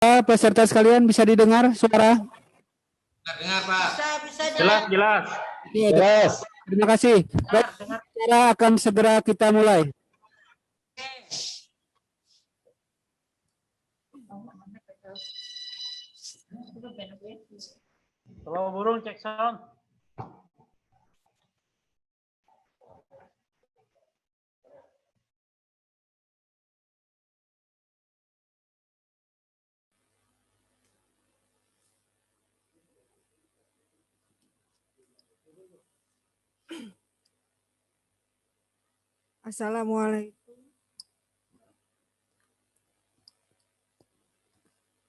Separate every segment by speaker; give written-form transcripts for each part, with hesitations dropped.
Speaker 1: Peserta sekalian bisa didengar suara?
Speaker 2: Dengar Pak.
Speaker 3: Bisa
Speaker 4: Jelas, jelas.
Speaker 1: Jelas. Terima kasih. Baik, acara akan segera kita mulai.
Speaker 4: Kalau burung cek sound.
Speaker 3: Assalamualaikum.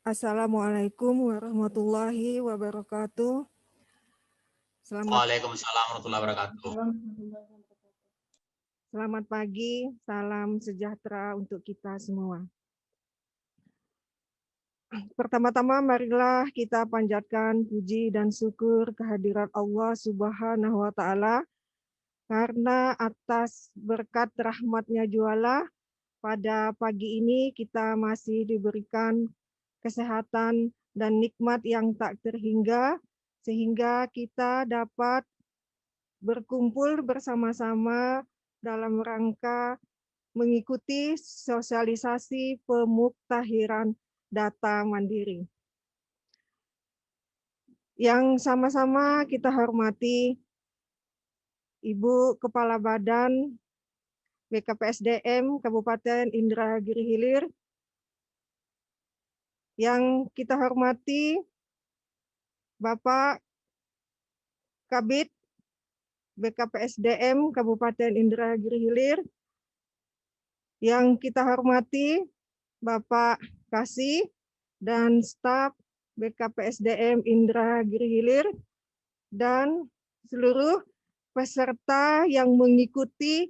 Speaker 3: Assalamualaikum warahmatullahi wabarakatuh.
Speaker 2: Waalaikumsalam warahmatullahi wabarakatuh.
Speaker 3: Selamat pagi, salam sejahtera untuk kita semua. Pertama-tama marilah kita panjatkan puji dan syukur kehadirat Allah Subhanahu wa Ta'ala, karena atas berkat rahmatnya jualah pada pagi ini kita masih diberikan kesehatan dan nikmat yang tak terhingga, sehingga kita dapat berkumpul bersama-sama dalam rangka mengikuti sosialisasi pemuktahiran data mandiri. Yang sama-sama kita hormati Ibu Kepala Badan BKPSDM Kabupaten Indragiri Hilir, yang kita hormati Bapak Kabid BKPSDM Kabupaten Indragiri Hilir, yang kita hormati Bapak Kasih dan staf BKPSDM Indragiri Hilir, dan seluruh peserta yang mengikuti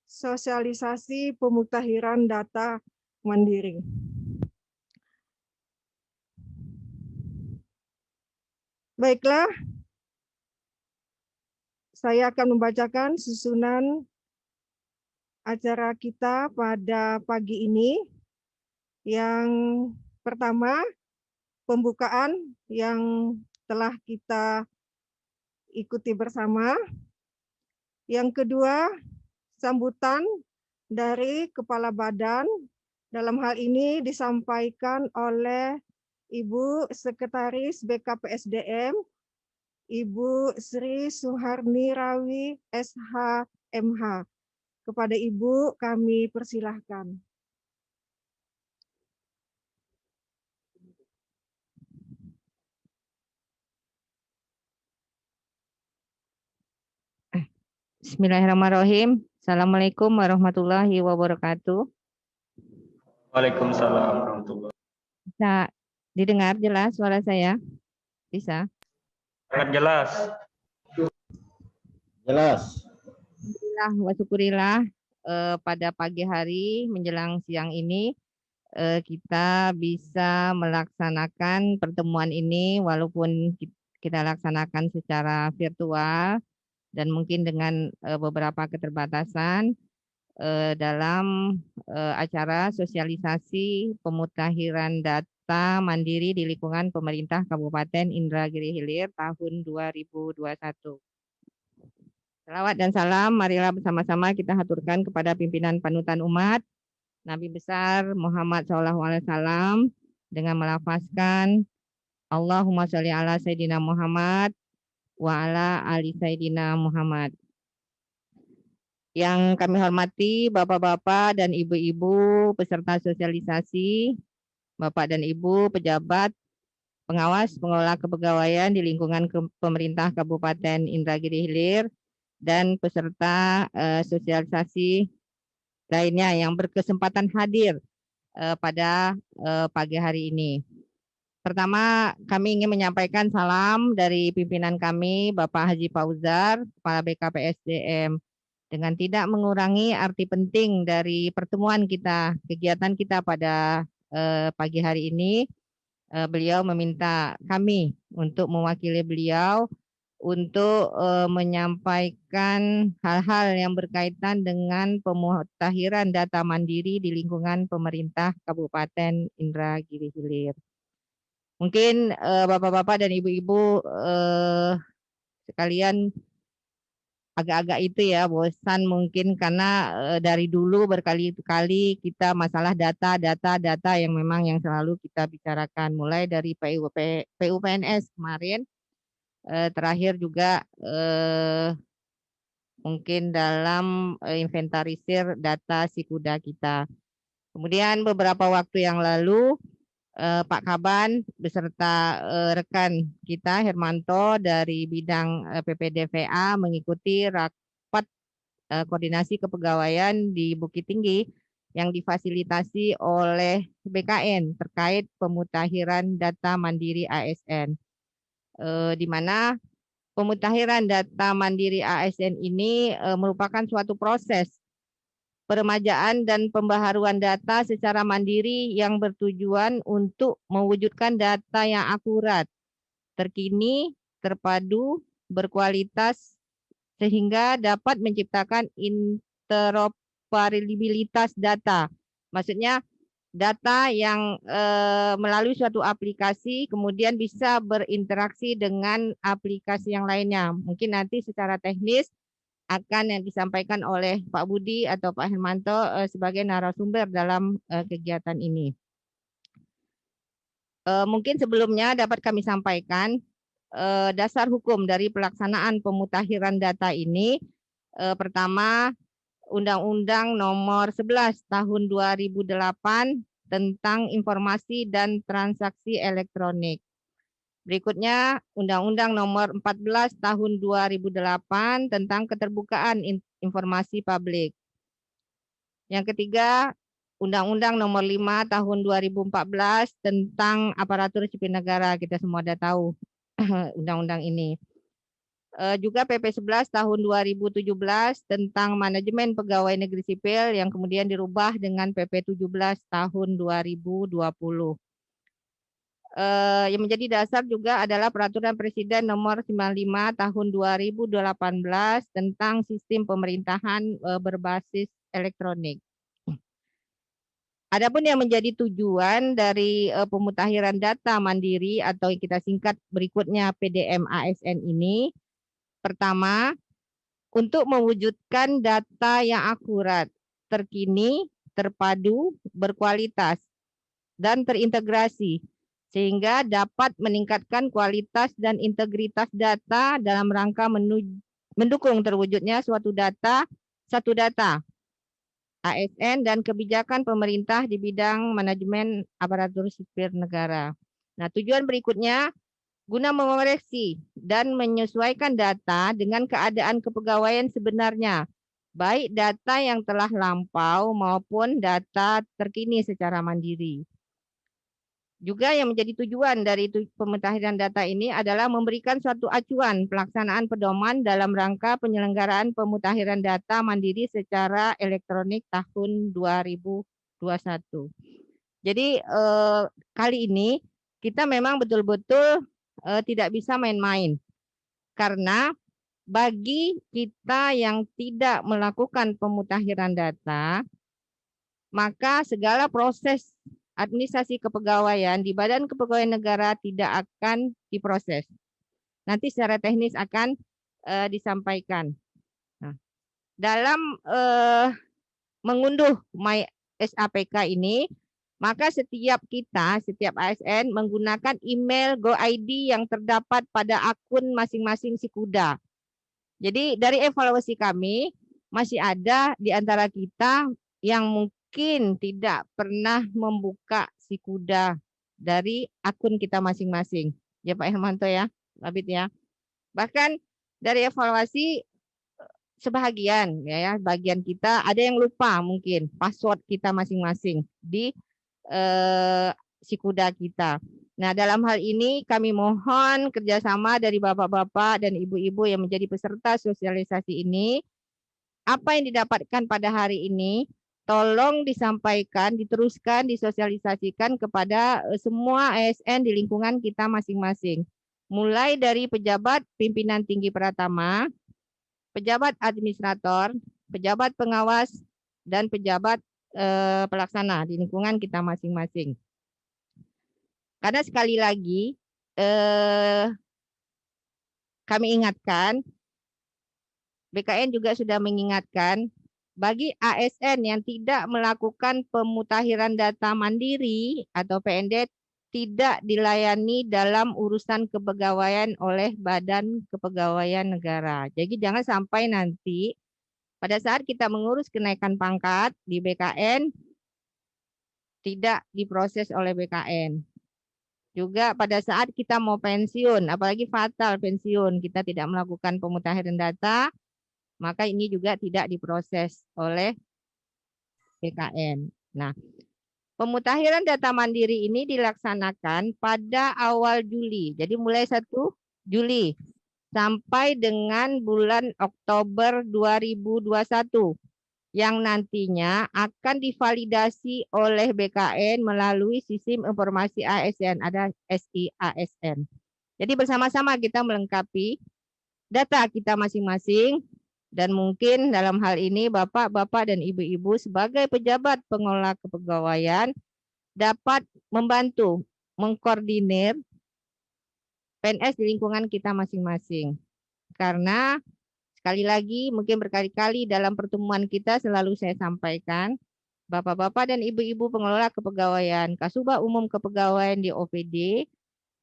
Speaker 3: sosialisasi pemuktahiran data mandiri. Baiklah, saya akan membacakan susunan acara kita pada pagi ini. Yang pertama, pembukaan yang telah kita ikuti bersama. Yang kedua, sambutan dari Kepala Badan. Dalam hal ini disampaikan oleh Ibu Sekretaris BKPSDM, Ibu Sri Suharni Rawi SH.MH. Kepada Ibu kami persilahkan.
Speaker 5: Bismillahirrahmanirrahim. Assalamualaikum warahmatullahi wabarakatuh.
Speaker 4: Waalaikumsalam warahmatullahi wabarakatuh.
Speaker 5: Bisa didengar jelas suara saya? Bisa?
Speaker 4: Sangat jelas.
Speaker 1: Jelas.
Speaker 5: Alhamdulillah wa syukurillah, pada pagi hari menjelang siang ini kita bisa melaksanakan pertemuan ini walaupun kita laksanakan secara virtual dan mungkin dengan beberapa keterbatasan dalam acara sosialisasi pemutahiran data mandiri di lingkungan pemerintah Kabupaten Indragiri Hilir tahun 2021. Salawat dan salam marilah bersama-sama kita haturkan kepada pimpinan panutan umat Nabi besar Muhammad SAW dengan melafazkan Allahumma sholli ala Sayyidina Muhammad wa ala ali Sayyidina Muhammad. Yang kami hormati Bapak-bapak dan Ibu-ibu peserta sosialisasi, Bapak dan Ibu pejabat, pengawas, pengelola kepegawaian di lingkungan pemerintah Kabupaten Indragiri Hilir, dan peserta sosialisasi lainnya yang berkesempatan hadir pada pagi hari ini. Pertama, kami ingin menyampaikan salam dari pimpinan kami, Bapak Haji Fauzar, Kepala BKPSDM, dengan tidak mengurangi arti penting dari pertemuan kita, kegiatan kita pada pagi hari ini. Beliau meminta kami untuk mewakili beliau untuk menyampaikan hal-hal yang berkaitan dengan pemutahiran data mandiri di lingkungan pemerintah Kabupaten Indragiri Hilir. Mungkin bapak-bapak dan ibu-ibu sekalian agak-agak itu ya bosan mungkin karena dari dulu berkali-kali kita masalah data yang memang yang selalu kita bicarakan mulai dari PUPNS kemarin, terakhir juga mungkin dalam inventarisir data Sikuda kita. Kemudian beberapa waktu yang lalu Pak Kaban beserta rekan kita Hermanto dari bidang PPDVA mengikuti rapat koordinasi kepegawaian di Bukit Tinggi yang difasilitasi oleh BKN terkait pemutakhiran data mandiri ASN, di mana pemutakhiran data mandiri ASN ini merupakan suatu proses peremajaan dan pembaharuan data secara mandiri yang bertujuan untuk mewujudkan data yang akurat, terkini, terpadu, berkualitas, sehingga dapat menciptakan interoperabilitas data. Maksudnya data yang melalui suatu aplikasi kemudian bisa berinteraksi dengan aplikasi yang lainnya. Mungkin nanti secara teknis akan yang disampaikan oleh Pak Budi atau Pak Hermanto sebagai narasumber dalam kegiatan ini. Mungkin sebelumnya dapat kami sampaikan dasar hukum dari pelaksanaan pemutakhiran data ini. Pertama, Undang-Undang Nomor 11 Tahun 2008 tentang Informasi dan Transaksi Elektronik. Berikutnya, Undang-Undang Nomor 14 Tahun 2008 tentang Keterbukaan Informasi Publik. Yang ketiga, Undang-Undang Nomor 5 Tahun 2014 tentang Aparatur Sipil Negara. Kita semua sudah tahu undang-undang ini. Juga PP 11 Tahun 2017 tentang Manajemen Pegawai Negeri Sipil yang kemudian dirubah dengan PP 17 Tahun 2020. Yang menjadi dasar juga adalah Peraturan Presiden Nomor 95 Tahun 2018 tentang Sistem Pemerintahan berbasis elektronik. Adapun yang menjadi tujuan dari pemutakhiran data mandiri atau yang kita singkat berikutnya PDM ASN ini, pertama, untuk mewujudkan data yang akurat, terkini, terpadu, berkualitas, dan terintegrasi, sehingga dapat meningkatkan kualitas dan integritas data dalam rangka mendukung terwujudnya suatu data, satu data, ASN dan kebijakan pemerintah di bidang manajemen aparatur sipil negara. Nah, tujuan berikutnya guna mengoreksi dan menyesuaikan data dengan keadaan kepegawaian sebenarnya, baik data yang telah lampau maupun data terkini secara mandiri. Juga yang menjadi tujuan dari pemutakhiran data ini adalah memberikan suatu acuan pelaksanaan pedoman dalam rangka penyelenggaraan pemutakhiran data mandiri secara elektronik tahun 2021. Jadi kali ini kita memang betul-betul tidak bisa main-main. Karena bagi kita yang tidak melakukan pemutakhiran data, maka segala proses administrasi kepegawaian di Badan Kepegawaian Negara tidak akan diproses. Nanti secara teknis akan disampaikan. Nah, dalam mengunduh My SAPK ini, maka setiap ASN menggunakan email GoID yang terdapat pada akun masing-masing Sikuda. Jadi dari evaluasi kami, masih ada di antara kita yang mungkin tidak pernah membuka Sikuda dari akun kita masing-masing. Ya Pak Hermanto ya, Labit ya. Bahkan dari evaluasi sebagian bagian kita ada yang lupa mungkin password kita masing-masing di Sikuda kita. Nah, dalam hal ini kami mohon kerjasama dari bapak-bapak dan ibu-ibu yang menjadi peserta sosialisasi ini. Apa yang didapatkan pada hari ini, tolong disampaikan, diteruskan, disosialisasikan kepada semua ASN di lingkungan kita masing-masing. Mulai dari pejabat pimpinan tinggi pratama, pejabat administrator, pejabat pengawas, dan pejabat pelaksana di lingkungan kita masing-masing. Karena sekali lagi kami ingatkan, BKN juga sudah mengingatkan, bagi ASN yang tidak melakukan pemutakhiran data mandiri atau PND tidak dilayani dalam urusan kepegawaian oleh Badan Kepegawaian Negara. Jadi jangan sampai nanti pada saat kita mengurus kenaikan pangkat di BKN tidak diproses oleh BKN. Juga pada saat kita mau pensiun, apalagi fatal pensiun, kita tidak melakukan pemutakhiran data, maka ini juga tidak diproses oleh BKN. Nah, pemutakhiran data mandiri ini dilaksanakan pada awal Juli. Jadi mulai 1 Juli sampai dengan bulan Oktober 2021 yang nantinya akan divalidasi oleh BKN melalui Sistem Informasi ASN, ada SIASN. Jadi bersama-sama kita melengkapi data kita masing-masing, dan mungkin dalam hal ini Bapak-bapak dan Ibu-ibu sebagai pejabat pengelola kepegawaian dapat membantu mengkoordinir PNS di lingkungan kita masing-masing. Karena sekali lagi mungkin berkali-kali dalam pertemuan kita selalu saya sampaikan, Bapak-bapak dan Ibu-ibu pengelola kepegawaian, Kasubag Umum Kepegawaian di OPD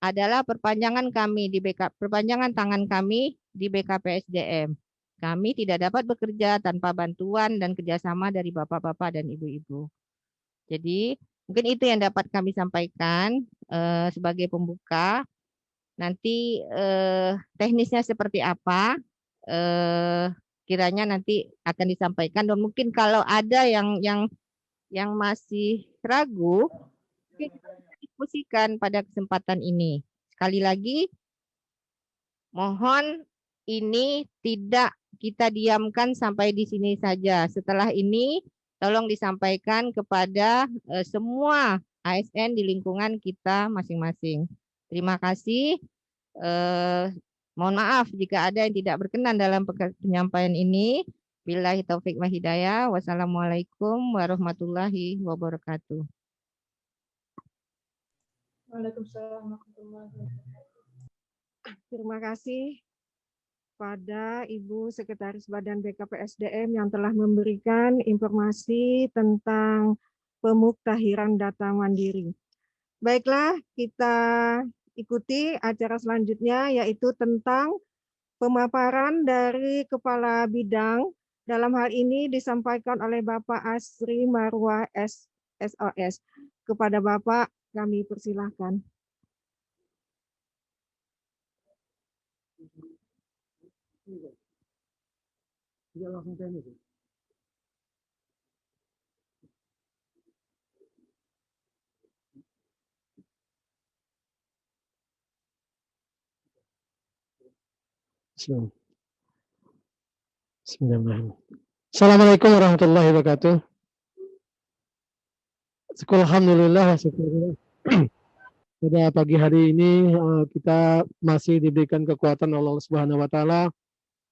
Speaker 5: adalah perpanjangan tangan kami di BKPSDM. Kami tidak dapat bekerja tanpa bantuan dan kerjasama dari Bapak-bapak dan Ibu-ibu. Jadi mungkin itu yang dapat kami sampaikan sebagai pembuka. Nanti teknisnya seperti apa kiranya nanti akan disampaikan, dan mungkin kalau ada yang masih ragu, kita diskusikan pada kesempatan ini. Sekali lagi, mohon ini tidak kita diamkan sampai di sini saja. Setelah ini, tolong disampaikan kepada semua ASN di lingkungan kita masing-masing. Terima kasih. Mohon maaf jika ada yang tidak berkenan dalam penyampaian ini. Billahi taufik wa hidayah. Wassalamualaikum warahmatullahi wabarakatuh.
Speaker 3: Waalaikumsalam warahmatullahi wabarakatuh. Terima kasih pada Ibu Sekretaris Badan BKPSDM yang telah memberikan informasi tentang pemuktahiran data mandiri. Baiklah, kita ikuti acara selanjutnya, yaitu tentang pemaparan dari Kepala Bidang. Dalam hal ini disampaikan oleh Bapak Asri Marwah SOS. Kepada Bapak kami persilahkan.
Speaker 1: Bismillahirrahmanirrahim. Assalamualaikum warahmatullahi wabarakatuh. Alhamdulillah, syukurlah. Pada pagi hari ini kita masih diberikan kekuatan Allah Subhanahu wa taala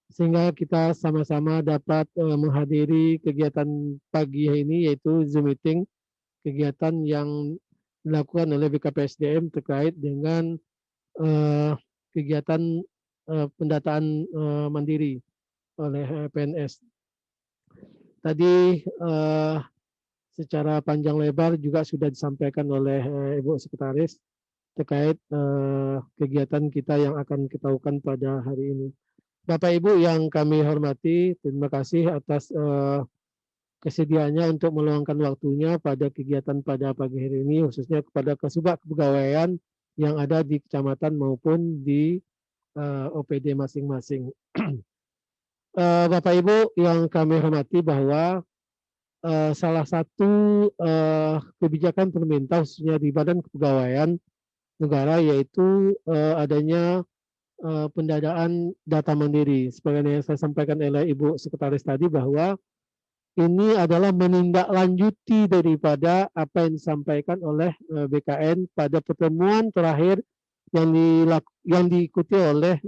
Speaker 1: sehingga kita sama-sama dapat menghadiri kegiatan pagi ini, yaitu Zoom meeting, kegiatan yang dilakukan oleh BKPSDM terkait dengan kegiatan pendataan mandiri oleh PNS. Tadi secara panjang lebar juga sudah disampaikan oleh Ibu Sekretaris terkait kegiatan kita yang akan kita lakukan pada hari ini. Bapak Ibu yang kami hormati, terima kasih atas kesediaannya untuk meluangkan waktunya pada kegiatan pada pagi hari ini, khususnya kepada Kasubag Kepegawaian yang ada di kecamatan maupun di OPD masing-masing. Bapak Ibu yang kami hormati, bahwa salah satu kebijakan pemerintah khususnya di Badan Kepegawaian Negara yaitu adanya pendataan data mandiri. Sebagaimana yang saya sampaikan oleh Ibu Sekretaris tadi, bahwa ini adalah menindaklanjuti daripada apa yang disampaikan oleh BKN pada pertemuan terakhir yang diikuti oleh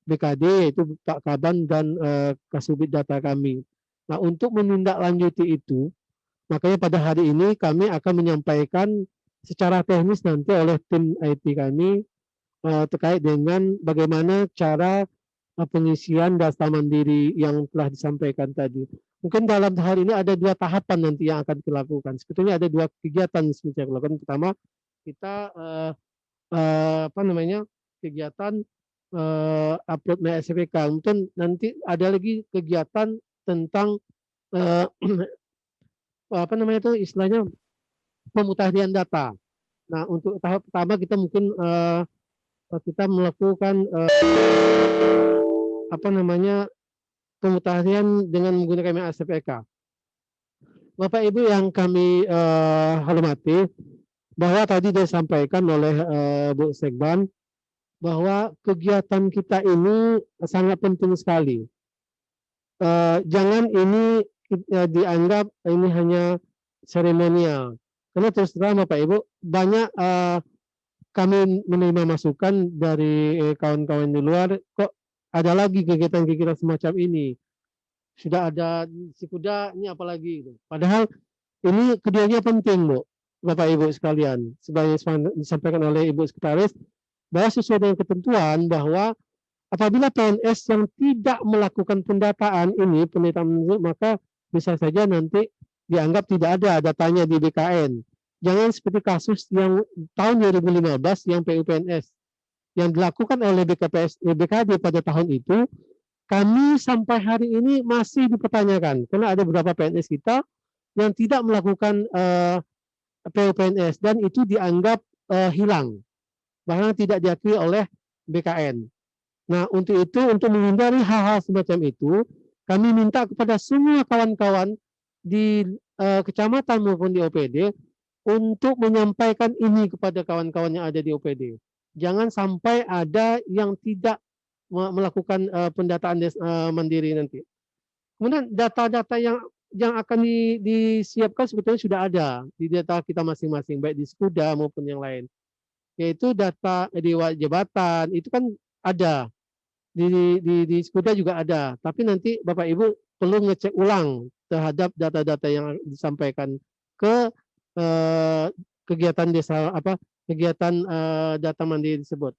Speaker 1: BKD, yaitu Pak Kaban dan Kasubit Data kami. Nah, untuk menindaklanjuti itu, makanya pada hari ini kami akan menyampaikan secara teknis nanti oleh tim IT kami terkait dengan bagaimana cara pengisian data mandiri yang telah disampaikan tadi. Mungkin dalam hal ini ada 2 tahapan nanti yang akan dilakukan. Sebetulnya ada 2 kegiatan yang dilakukan. Pertama, kita apa namanya, kegiatan upload MySPK. Mungkin nanti ada lagi kegiatan tentang apa namanya itu istilahnya pemutahiran data. Nah, untuk tahap pertama kita mungkin kita melakukan apa namanya pemutahiran dengan menggunakan MySPK. Bapak Ibu yang kami hormati, bahwa tadi disampaikan oleh Bu Sekban bahwa kegiatan kita ini sangat penting sekali. Jangan ini dianggap ini hanya seremonial. Karena terus terang Bapak Ibu, banyak kami menerima masukan dari kawan-kawan di luar, kok ada lagi kegiatan-kegiatan semacam ini. Sudah ada si kuda, ini apalagi. Padahal ini keduanya penting, Bu, Bapak Ibu sekalian. Sebagai disampaikan oleh Ibu Sekretaris, bahwa sesuai dengan ketentuan bahwa apabila PNS yang tidak melakukan pendataan ini, maka bisa saja nanti dianggap tidak ada datanya di BKN. Jangan seperti kasus yang tahun 2015 yang PUPNS yang dilakukan oleh BKD pada tahun itu, kami sampai hari ini masih dipertanyakan karena ada beberapa PNS kita yang tidak melakukan PUPNS dan itu dianggap hilang, bahkan tidak diakui oleh BKN. Nah, untuk itu, untuk menghindari hal-hal semacam itu, kami minta kepada semua kawan-kawan di kecamatan maupun di OPD untuk menyampaikan ini kepada kawan-kawan yang ada di OPD. Jangan sampai ada yang tidak melakukan pendataan mandiri nanti. Kemudian data-data yang akan disiapkan sebetulnya sudah ada di data kita masing-masing, baik di Skuda maupun yang lain. Yaitu data riwayat jabatan, itu kan ada. Di Skuda juga ada. Tapi nanti Bapak Ibu perlu ngecek ulang terhadap data-data yang disampaikan ke kegiatan desa kegiatan data mandiri tersebut.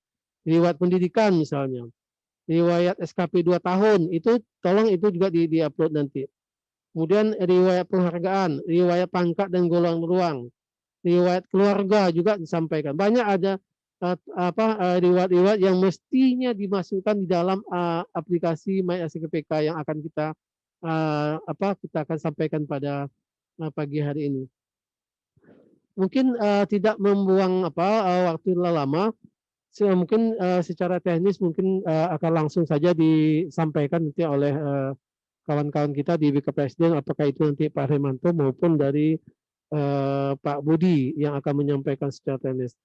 Speaker 1: Riwayat pendidikan misalnya. Riwayat SKP 2 tahun itu tolong itu juga di-upload nanti. Kemudian riwayat penghargaan, riwayat pangkat dan golongan ruang, riwayat keluarga juga disampaikan. Banyak ada riwayat-riwayat yang mestinya dimasukkan di dalam aplikasi MySPK yang akan kita kita akan sampaikan pada pagi hari ini. Mungkin tidak membuang waktu lama, mungkin secara teknis mungkin akan langsung saja disampaikan nanti oleh kawan-kawan kita di BKPSD, apakah itu nanti Pak Remanto maupun dari Pak Budi yang akan menyampaikan secara teknis.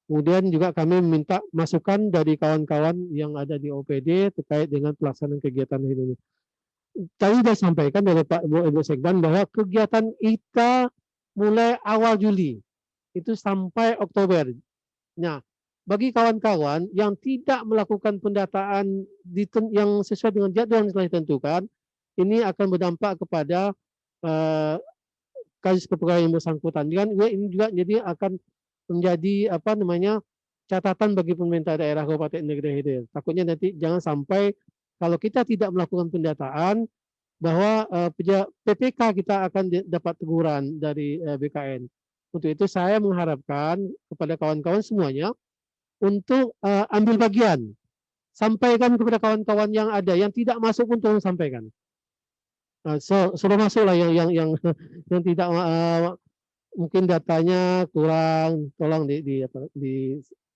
Speaker 1: Kemudian juga kami meminta masukan dari kawan-kawan yang ada di OPD terkait dengan pelaksanaan kegiatan ini. Tadi sudah sampaikan dari Pak Ibu Sekdan bahwa kegiatan kita mulai awal Juli itu sampai Oktober. Nah, bagi kawan-kawan yang tidak melakukan pendataan yang sesuai dengan jadwal yang telah ditentukan, ini akan berdampak kepada kasus kepegawaian yang bersangkutan. Ini juga jadi akan menjadi catatan bagi pemerintah daerah Kabupaten Negeri Hilir. Takutnya nanti jangan sampai kalau kita tidak melakukan pendataan bahwa PPK kita akan dapat teguran dari BKN. Untuk itu saya mengharapkan kepada kawan-kawan semuanya untuk ambil bagian, sampaikan kepada kawan-kawan yang ada yang tidak masuk pun tolong sampaikan. Sudah masuklah yang tidak mungkin datanya kurang, tolong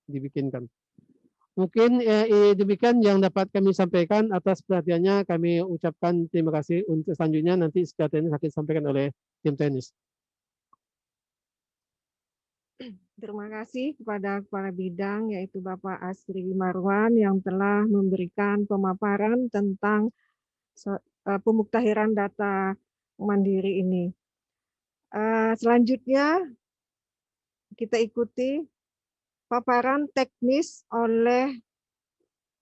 Speaker 1: dibikinkan. Mungkin demikian yang dapat kami sampaikan. Atas perhatiannya kami ucapkan terima kasih. Untuk selanjutnya nanti secara teknis akan disampaikan oleh tim teknis.
Speaker 3: Terima kasih kepada Kepala Bidang yaitu Bapak Asri Marwan yang telah memberikan pemaparan tentang pemuktahiran data mandiri ini. Selanjutnya kita ikuti paparan teknis oleh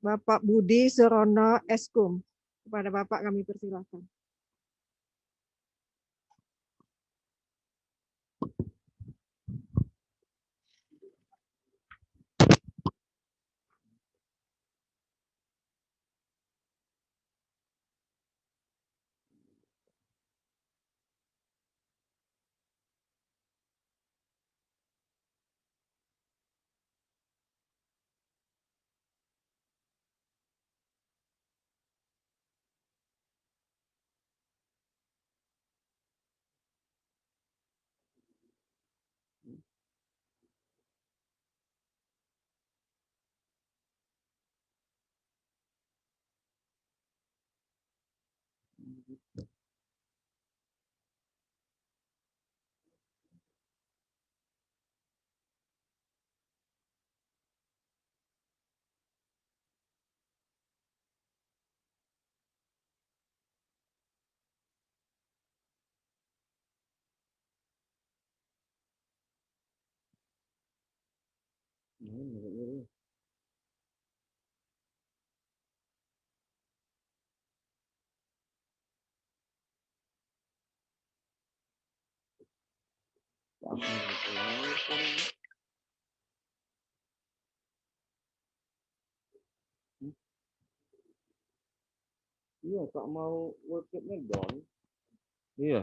Speaker 3: Bapak Budi Surono Eskum. Kepada Bapak kami persilakan.
Speaker 6: Iya, tak mau websitenya down. Iya.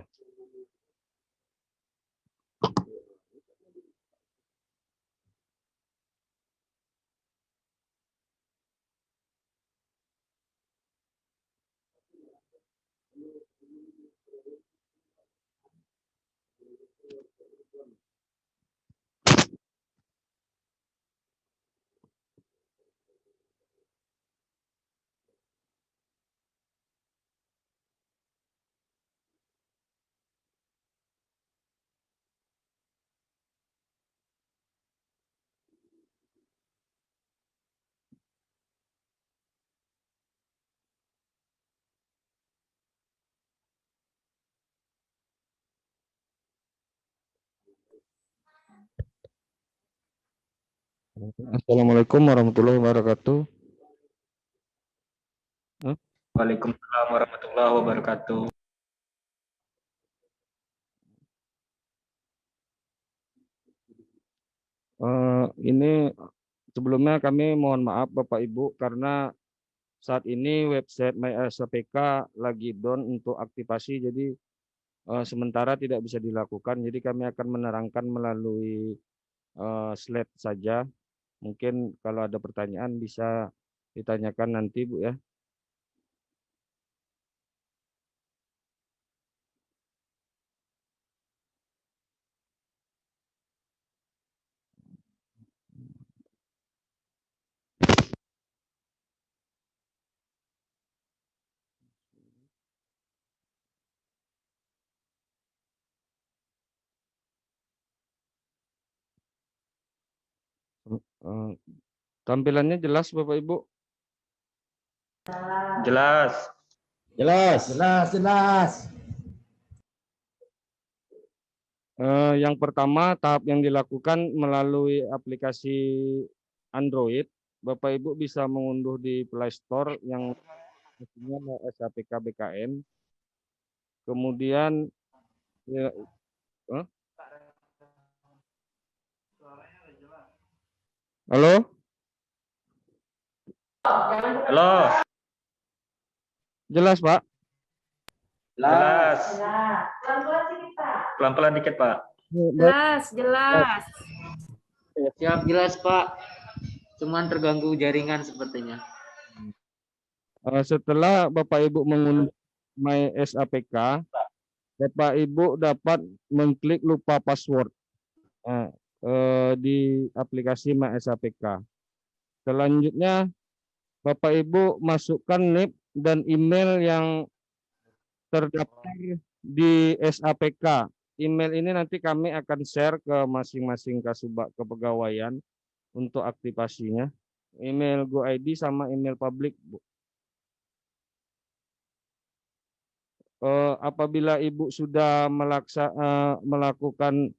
Speaker 6: Assalamualaikum warahmatullahi wabarakatuh.
Speaker 4: Waalaikumsalam warahmatullahi wabarakatuh.
Speaker 6: Ini sebelumnya kami mohon maaf Bapak Ibu karena saat ini website MySAPK lagi down untuk aktivasi, jadi sementara tidak bisa dilakukan. Jadi kami akan menerangkan melalui slide saja. Mungkin kalau ada pertanyaan bisa ditanyakan nanti Bu ya. Tampilannya jelas Bapak Ibu?
Speaker 4: Jelas.
Speaker 6: Yang pertama, tahap yang dilakukan melalui aplikasi Android, Bapak Ibu bisa mengunduh di Play Store yang isinya SAPK BKN. Kemudian ya, halo?
Speaker 4: Halo.
Speaker 6: Jelas Pak?
Speaker 4: Jelas. Pelan-pelan dikit, Pak.
Speaker 3: Jelas.
Speaker 7: Siap, jelas Pak. Cuman terganggu jaringan sepertinya.
Speaker 6: Setelah Bapak Ibu mengunduh MySAPK, Bapak Ibu dapat mengklik lupa password di aplikasi MySAPK. Selanjutnya Bapak Ibu masukkan NIP dan email yang terdaftar di SAPK. Email ini nanti kami akan share ke masing-masing Kasubag Kepegawaian untuk aktivasinya. Email GoID sama email publik, Bu. Apabila Ibu sudah melakukan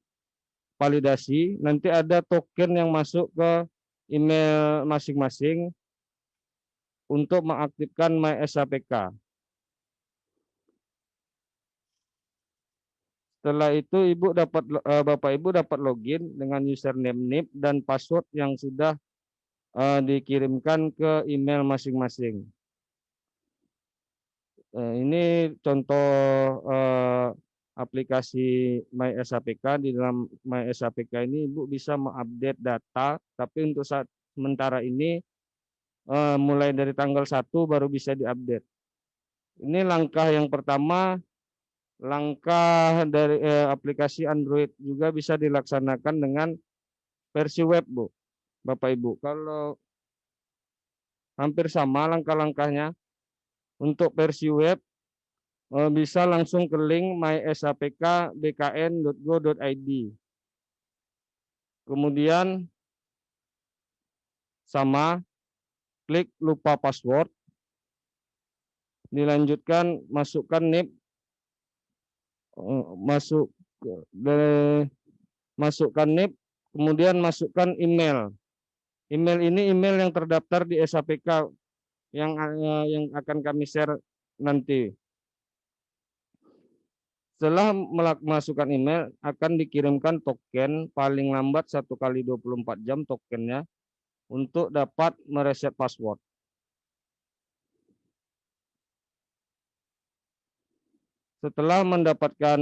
Speaker 6: validasi, nanti ada token yang masuk ke email masing-masing untuk mengaktifkan MySAPK. Setelah itu Bapak Ibu dapat login dengan username NIP dan password yang sudah dikirimkan ke email masing-masing. Ini contoh aplikasi MySAPK. Di dalam MySAPK ini Ibu bisa mengupdate data, tapi untuk saat sementara ini mulai dari tanggal 1 baru bisa diupdate. Ini langkah yang pertama. Langkah dari aplikasi Android juga bisa dilaksanakan dengan versi web, Bu, Bapak Ibu. Kalau hampir sama langkah-langkahnya. Untuk versi web, bisa langsung ke link mysapk.bkn.go.id. Kemudian sama klik lupa password. Dilanjutkan masukkan NIP, masukkan NIP, kemudian masukkan email. Email ini email yang terdaftar di SAPK yang akan kami share nanti. Setelah masukkan email, akan dikirimkan token paling lambat 1 kali 24 jam tokennya untuk dapat mereset password. Setelah mendapatkan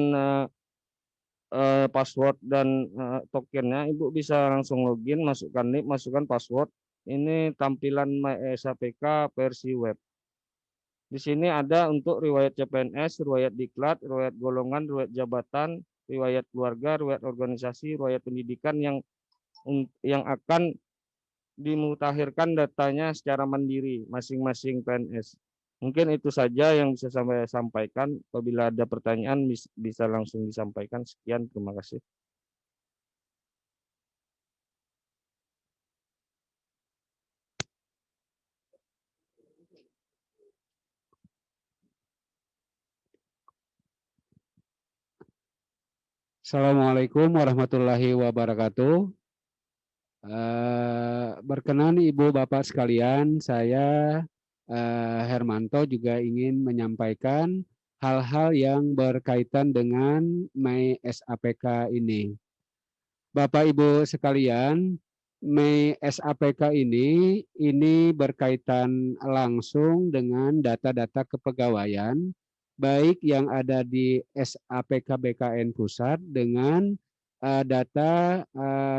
Speaker 6: password dan tokennya, Ibu bisa langsung login, masukkan NIP, masukkan password. Ini tampilan MySAPK versi web. Di sini ada untuk riwayat CPNS, riwayat diklat, riwayat golongan, riwayat jabatan, riwayat keluarga, riwayat organisasi, riwayat pendidikan yang akan dimutakhirkan datanya secara mandiri masing-masing PNS. Mungkin itu saja yang bisa saya sampaikan. Apabila ada pertanyaan bisa langsung disampaikan. Sekian, terima kasih.
Speaker 8: Assalamualaikum warahmatullahi wabarakatuh. Berkenan Ibu Bapak sekalian, saya Hermanto juga ingin menyampaikan hal-hal yang berkaitan dengan MySAPK ini. Bapak Ibu sekalian, MySAPK ini berkaitan langsung dengan data-data kepegawaian, baik yang ada di SAPK BKN Pusat dengan data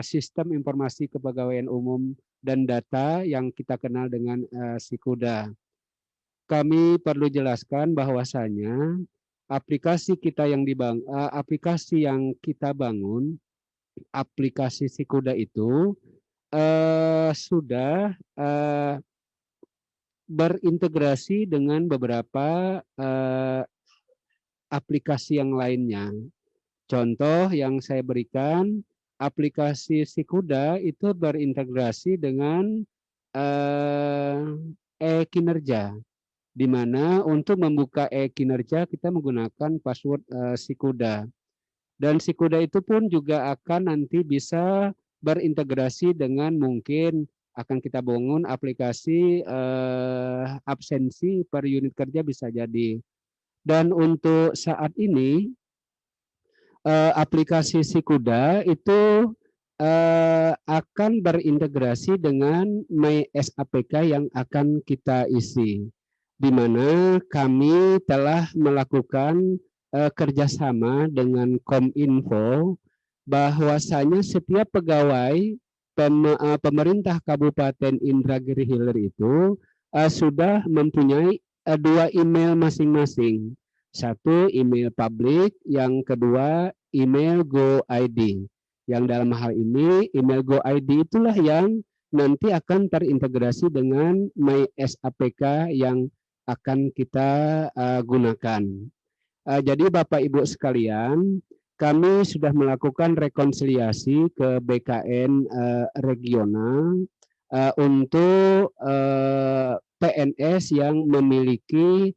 Speaker 8: Sistem Informasi Kepegawaian Umum dan data yang kita kenal dengan SIKUDA. Kami perlu jelaskan bahwasanya aplikasi kita yang aplikasi yang kita bangun, aplikasi SIKUDA itu sudah berintegrasi dengan beberapa aplikasi yang lainnya. Contoh yang saya berikan, aplikasi SIKUDA itu berintegrasi dengan e-kinerja, di mana untuk membuka e-kinerja kita menggunakan password SIKUDA. Dan SIKUDA itu pun juga akan nanti bisa berintegrasi dengan mungkin akan kita bangun aplikasi absensi per unit kerja bisa jadi. Dan untuk saat ini aplikasi SIKUDA itu akan berintegrasi dengan MySAPK yang akan kita isi, di mana kami telah melakukan kerjasama dengan Kominfo bahwasanya setiap pegawai pemerintah Kabupaten Indragiri Hilir itu sudah mempunyai 2 email masing-masing. Satu email publik, yang kedua email GoID. Yang dalam hal ini email GoID itulah yang nanti akan terintegrasi dengan MySAPK yang akan kita gunakan. Jadi Bapak Ibu sekalian, kami sudah melakukan rekonsiliasi ke BKN regional untuk PNS yang memiliki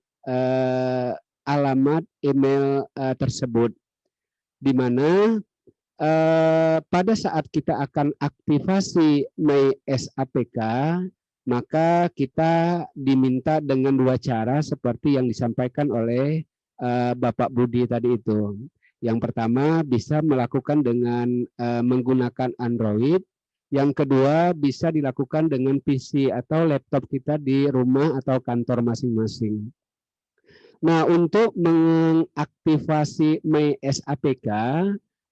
Speaker 8: alamat email tersebut, di mana pada saat kita akan aktivasi MySAPK, maka kita diminta dengan 2 cara seperti yang disampaikan oleh Bapak Budi tadi itu. Yang pertama bisa melakukan dengan menggunakan Android, yang kedua bisa dilakukan dengan PC atau laptop kita di rumah atau kantor masing-masing. Nah, untuk mengaktifasi MySAPK,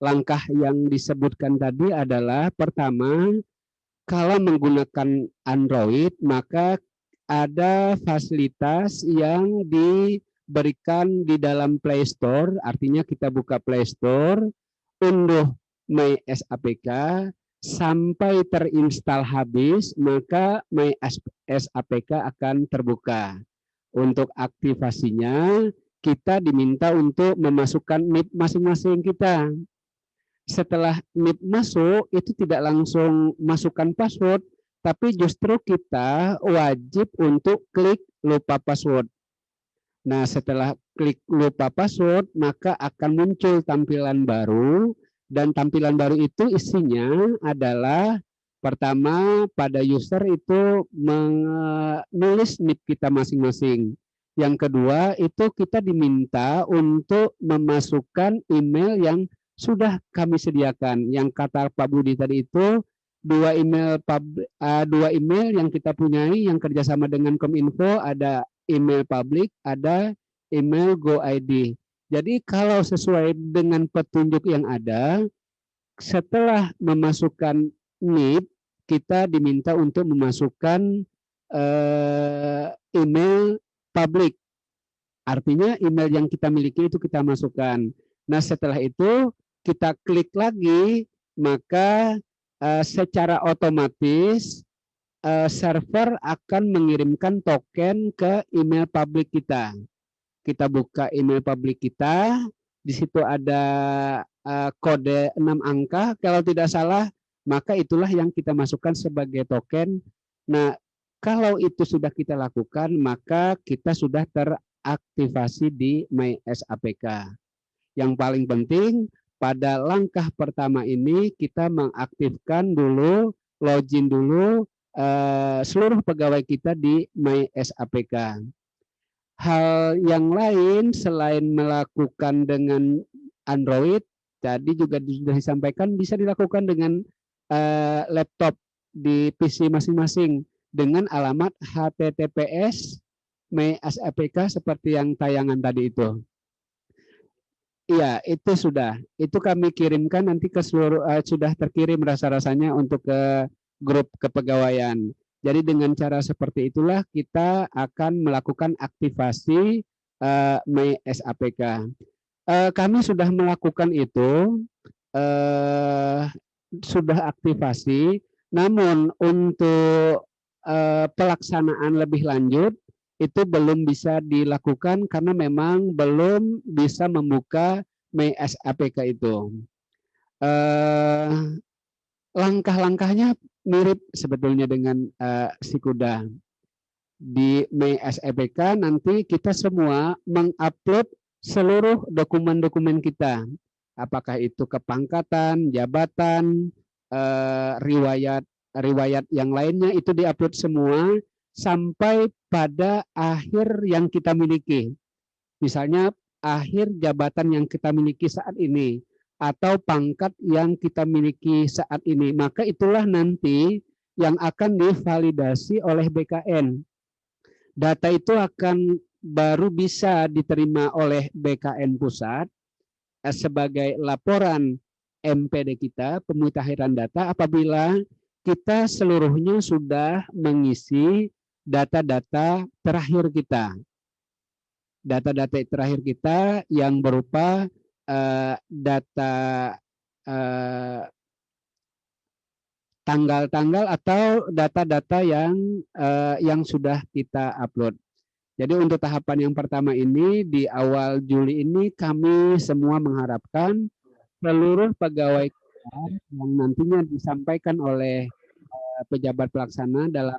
Speaker 8: langkah yang disebutkan tadi adalah pertama, kalau menggunakan Android, maka ada fasilitas yang diberikan di dalam Play Store, artinya kita buka Play Store, unduh MySAPK, sampai terinstal habis, maka MySAPK akan terbuka. Untuk aktivasinya, kita diminta untuk memasukkan NIP masing-masing kita. Setelah NIP masuk, itu tidak langsung masukkan password, tapi justru kita wajib untuk klik lupa password. Nah, setelah klik lupa password, maka akan muncul tampilan baru, dan tampilan baru itu isinya adalah pertama, pada user itu menulis NIP kita masing-masing. Yang kedua, itu kita diminta untuk memasukkan email yang sudah kami sediakan. Yang kata Pak Budi tadi itu, dua email yang kita punyai yang kerjasama dengan Kominfo, ada email publik, ada email GoID. Jadi kalau sesuai dengan petunjuk yang ada, setelah memasukkan NIP, kita diminta untuk memasukkan email publik. Artinya email yang kita miliki itu kita masukkan. Nah, setelah itu kita klik lagi, maka secara otomatis server akan mengirimkan token ke email publik kita. Kita buka email publik kita, di situ ada kode 6 angka, kalau tidak salah, maka itulah yang kita masukkan sebagai token. Nah, kalau itu sudah kita lakukan, maka kita sudah teraktivasi di MySAPK. Yang paling penting, pada langkah pertama ini kita mengaktifkan dulu, login dulu seluruh pegawai kita di MySAPK. Hal yang lain selain melakukan dengan Android, tadi juga sudah disampaikan bisa dilakukan dengan laptop di PC masing-masing dengan alamat https MySAPK seperti yang tayangan tadi itu. Iya, itu sudah. Itu kami kirimkan nanti ke seluruh, sudah terkirim rasa-rasanya untuk ke grup kepegawaian. Jadi dengan cara seperti itulah kita akan melakukan aktivasi MySAPK. Kami sudah melakukan itu, sudah aktivasi, namun untuk pelaksanaan lebih lanjut itu belum bisa dilakukan karena memang belum bisa membuka MySAPK itu. Langkah-langkahnya mirip sebetulnya dengan Sikuda. Di MySAPK nanti kita semua mengupload seluruh dokumen-dokumen kita. Apakah itu kepangkatan, jabatan, riwayat yang lainnya itu diupload semua sampai pada akhir yang kita miliki. Misalnya akhir jabatan yang kita miliki saat ini atau pangkat yang kita miliki saat ini, maka itulah nanti yang akan divalidasi oleh BKN. Data itu akan baru bisa diterima oleh BKN Pusat sebagai laporan MPD kita, pemutakhiran data, apabila kita seluruhnya sudah mengisi data-data terakhir kita. Data-data terakhir kita yang berupa data tanggal-tanggal atau data-data yang sudah kita upload. Jadi untuk tahapan yang pertama ini di awal Juli ini kami semua mengharapkan seluruh pegawai kita yang nantinya disampaikan oleh pejabat pelaksana dalam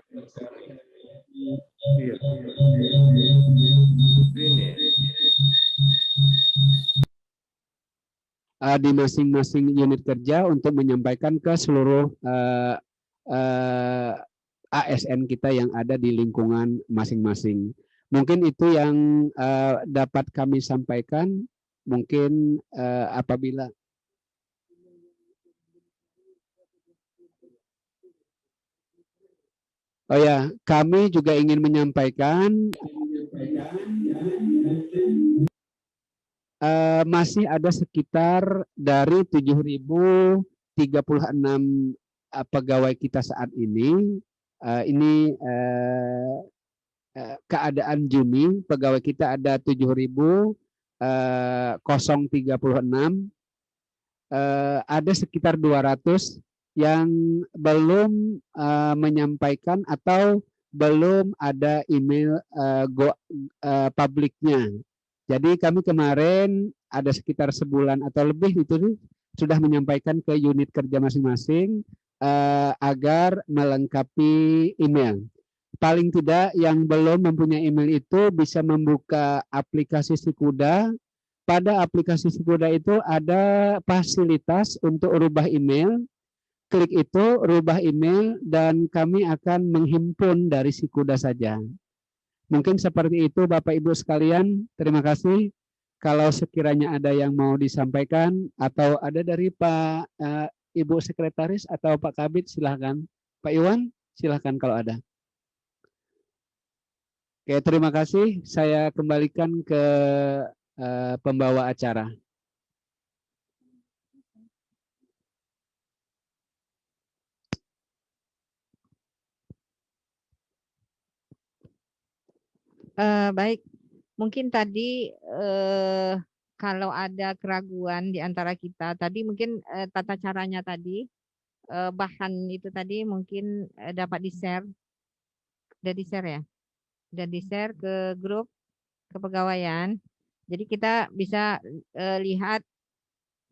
Speaker 8: di masing-masing unit kerja untuk menyampaikan ke seluruh ASN kita yang ada di lingkungan masing-masing. Mungkin itu yang dapat kami sampaikan. Mungkin apabila kami juga ingin menyampaikan masih ada sekitar dari 7.036 pegawai kita saat ini. Ini keadaan Juni, pegawai kita ada 7.036. Ada sekitar 200 yang belum menyampaikan atau belum ada email publiknya. Jadi kami kemarin ada sekitar sebulan atau lebih itu sudah menyampaikan ke unit kerja masing-masing agar melengkapi email. Paling tidak yang belum mempunyai email itu bisa membuka aplikasi Sikuda. Pada aplikasi Sikuda itu ada fasilitas untuk rubah email. Klik itu, rubah email, dan kami akan menghimpun dari Sikuda saja. Mungkin seperti itu Bapak Ibu sekalian. Terima kasih. Kalau sekiranya ada yang mau disampaikan atau ada dari Pak Ibu Sekretaris atau Pak Kabid, silahkan. Pak Iwan, silahkan kalau ada. Oke, terima kasih. Saya kembalikan ke pembawa acara.
Speaker 5: Baik, mungkin tadi kalau ada keraguan di antara kita, tadi mungkin tata caranya tadi, bahan itu tadi mungkin dapat di-share. Udah di-share ya? Udah di-share ke grup kepegawaian. Jadi kita bisa lihat,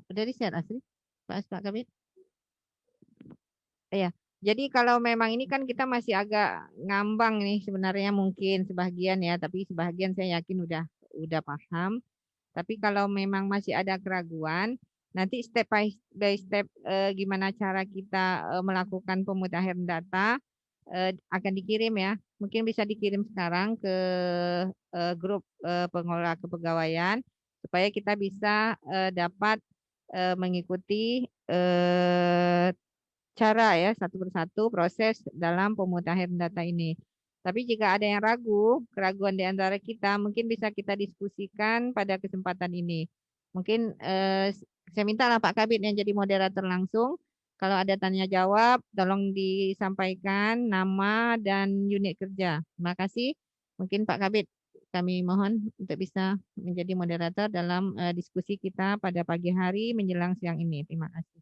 Speaker 5: udah di-share asli Pak Kabid? Iya. Jadi kalau memang ini kan kita masih agak ngambang nih sebenarnya mungkin sebagian ya, tapi sebagian saya yakin udah paham. Tapi kalau memang masih ada keraguan, nanti step by step gimana cara kita melakukan pemutahiran data akan dikirim ya. Mungkin bisa dikirim sekarang ke grup pengelola kepegawaian supaya kita bisa dapat mengikuti cara ya satu persatu proses dalam pemutahiran data ini. Tapi jika ada yang ragu, keraguan di antara kita mungkin bisa kita diskusikan pada kesempatan ini. Mungkin saya mintalah Pak Kabid yang jadi moderator langsung. Kalau ada tanya jawab, tolong disampaikan nama dan unit kerja. Terima kasih. Mungkin Pak Kabid, kami mohon untuk bisa menjadi moderator dalam diskusi kita pada pagi hari menjelang siang ini. Terima kasih.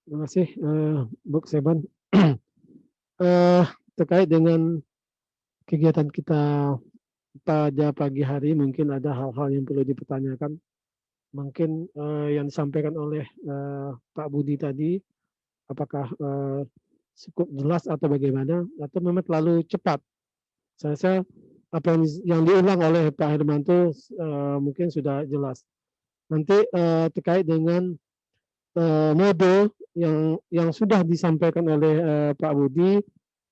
Speaker 1: Terima kasih, Bu Seban. Terkait dengan kegiatan kita pada pagi hari, mungkin ada hal-hal yang perlu dipertanyakan. Mungkin yang disampaikan oleh Pak Budi tadi, apakah cukup jelas atau bagaimana, atau memang terlalu cepat. Saya rasa apa yang diulang oleh Pak Hermanto mungkin sudah jelas. Nanti terkait dengan mode yang sudah disampaikan oleh Pak Budi,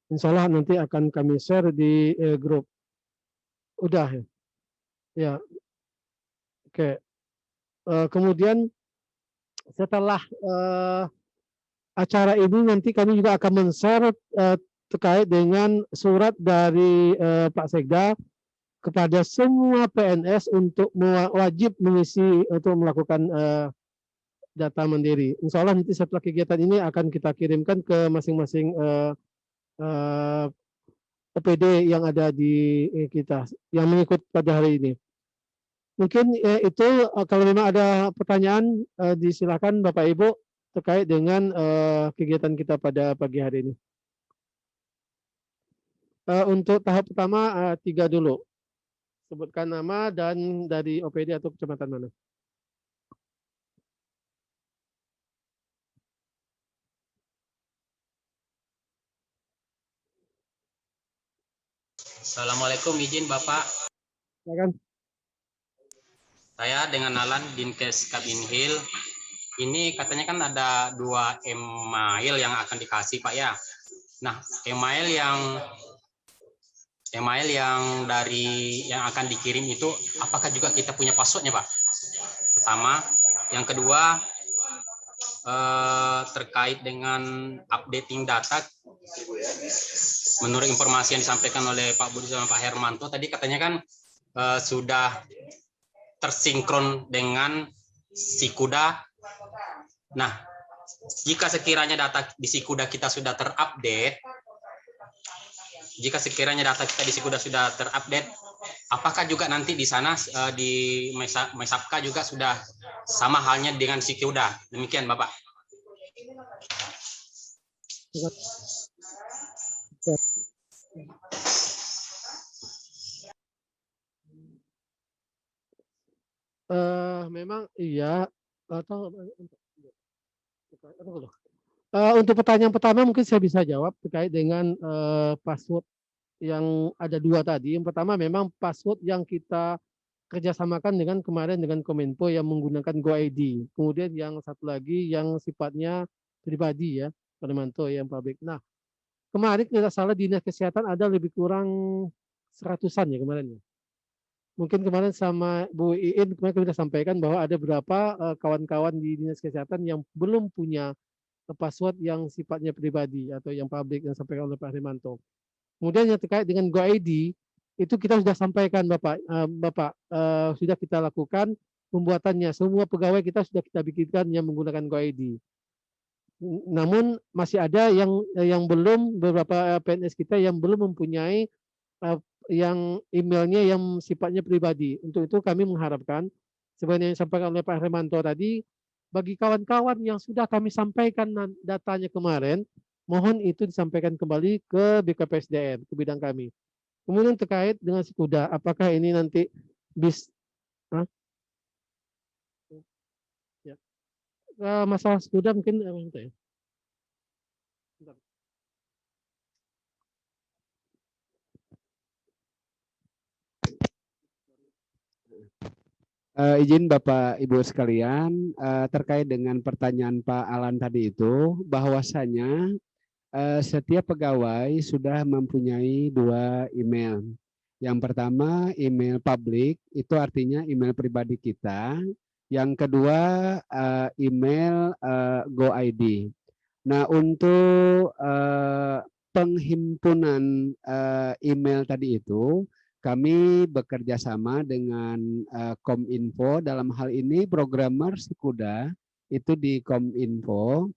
Speaker 1: insya Allah nanti akan kami share di grup. Udah ya? Ya. Oke. Kemudian setelah acara ini nanti kami juga akan men-share terkait dengan surat dari Pak Sekda kepada semua PNS untuk wajib mengisi untuk melakukan data mandiri. Insya Allah nanti setelah kegiatan ini akan kita kirimkan ke masing-masing OPD yang ada di kita yang mengikut pada hari ini. Mungkin itu kalau memang ada pertanyaan disilakan Bapak Ibu terkait dengan kegiatan kita pada pagi hari ini. Untuk tahap pertama 3 dulu. Sebutkan nama dan dari OPD atau kecamatan mana.
Speaker 2: Assalamualaikum, izin Bapak.
Speaker 1: Silakan.
Speaker 2: Saya dengan Alan Dinkes Kabinhil. Ini katanya kan ada 2 email yang akan dikasih Pak ya. Nah, email yang dari yang akan dikirim itu apakah juga kita punya passwordnya Pak? Pertama, yang kedua terkait dengan updating data. Menurut informasi yang disampaikan oleh Pak Budi sama Pak Hermanto tadi katanya kan sudah tersinkron dengan Sikuda. Nah, jika sekiranya data di Sikuda kita sudah terupdate, apakah juga nanti di sana di Mesapka juga sudah sama halnya dengan Sikuda? Demikian Bapak.
Speaker 1: Memang iya atau untuk pertanyaan pertama mungkin saya bisa jawab terkait dengan password yang ada dua tadi. Yang pertama memang password yang kita kerjasamakan dengan kemarin dengan Kominfo yang menggunakan GoID. Kemudian yang satu lagi yang sifatnya pribadi ya, Pak Hermanto yang publik. Nah, kemarin tidak salah Dinas Kesehatan ada lebih kurang 100-an ya kemarin ya. Mungkin kemarin sama Bu Iin kemarin kita sampaikan bahwa ada beberapa kawan-kawan di Dinas Kesehatan yang belum punya password yang sifatnya pribadi atau yang publik yang disampaikan oleh Pak Hermanto. Kemudian yang terkait dengan GoID itu kita sudah sampaikan Bapak, sudah kita lakukan pembuatannya. Semua pegawai kita sudah kita bikinkan yang menggunakan GoID. Namun masih ada yang belum, beberapa PNS kita yang belum mempunyai yang emailnya yang sifatnya pribadi. Untuk itu kami mengharapkan sebenarnya yang disampaikan oleh Pak Hermanto tadi, bagi kawan-kawan yang sudah kami sampaikan datanya kemarin, mohon itu disampaikan kembali ke BKPSDM, ke bidang kami. Kemudian terkait dengan Sikuda, apakah ini nanti ya. Masalah Sikuda mungkin ya.
Speaker 8: Izin Bapak Ibu sekalian, terkait dengan pertanyaan Pak Alan tadi itu, bahwasanya setiap pegawai sudah mempunyai 2 email. Yang pertama email publik, itu artinya email pribadi kita. Yang kedua email GoID. Nah, untuk penghimpunan email tadi itu, kami bekerja sama dengan Kominfo, dalam hal ini programmer Sikuda itu di Kominfo.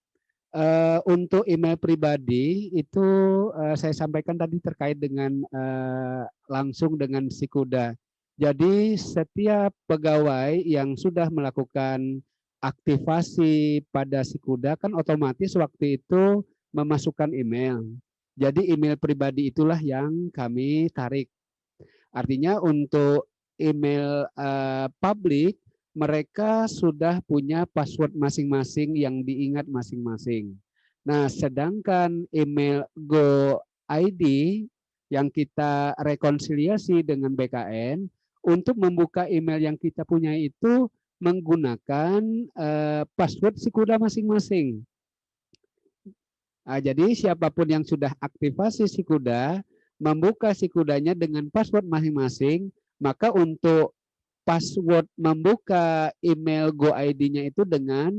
Speaker 8: Untuk email pribadi itu saya sampaikan tadi terkait dengan langsung dengan Sikuda. Jadi setiap pegawai yang sudah melakukan aktivasi pada Sikuda kan otomatis waktu itu memasukkan email. Jadi email pribadi itulah yang kami tarik. Artinya untuk email publik, mereka sudah punya password masing-masing yang diingat masing-masing. Nah, sedangkan email GoID yang kita rekonsiliasi dengan BKN, untuk membuka email yang kita punya itu menggunakan password Sikuda masing-masing. Nah, jadi siapapun yang sudah aktivasi Sikuda, membuka Sikudanya dengan password masing-masing, maka untuk password membuka email GoID-nya itu dengan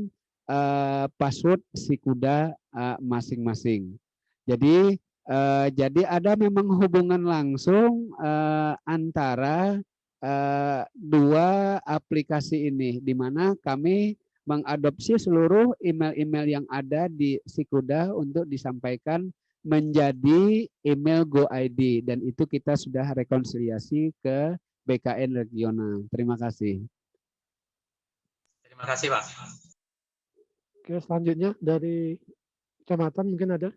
Speaker 8: password Sikuda masing-masing. Jadi ada memang hubungan langsung antara 2 aplikasi ini, di mana kami mengadopsi seluruh email-email yang ada di Sikuda untuk disampaikan menjadi email GoID, dan itu kita sudah rekonsiliasi ke BKN regional. Terima kasih.
Speaker 2: Terima kasih, Pak.
Speaker 1: Oke, selanjutnya dari kecamatan mungkin ada.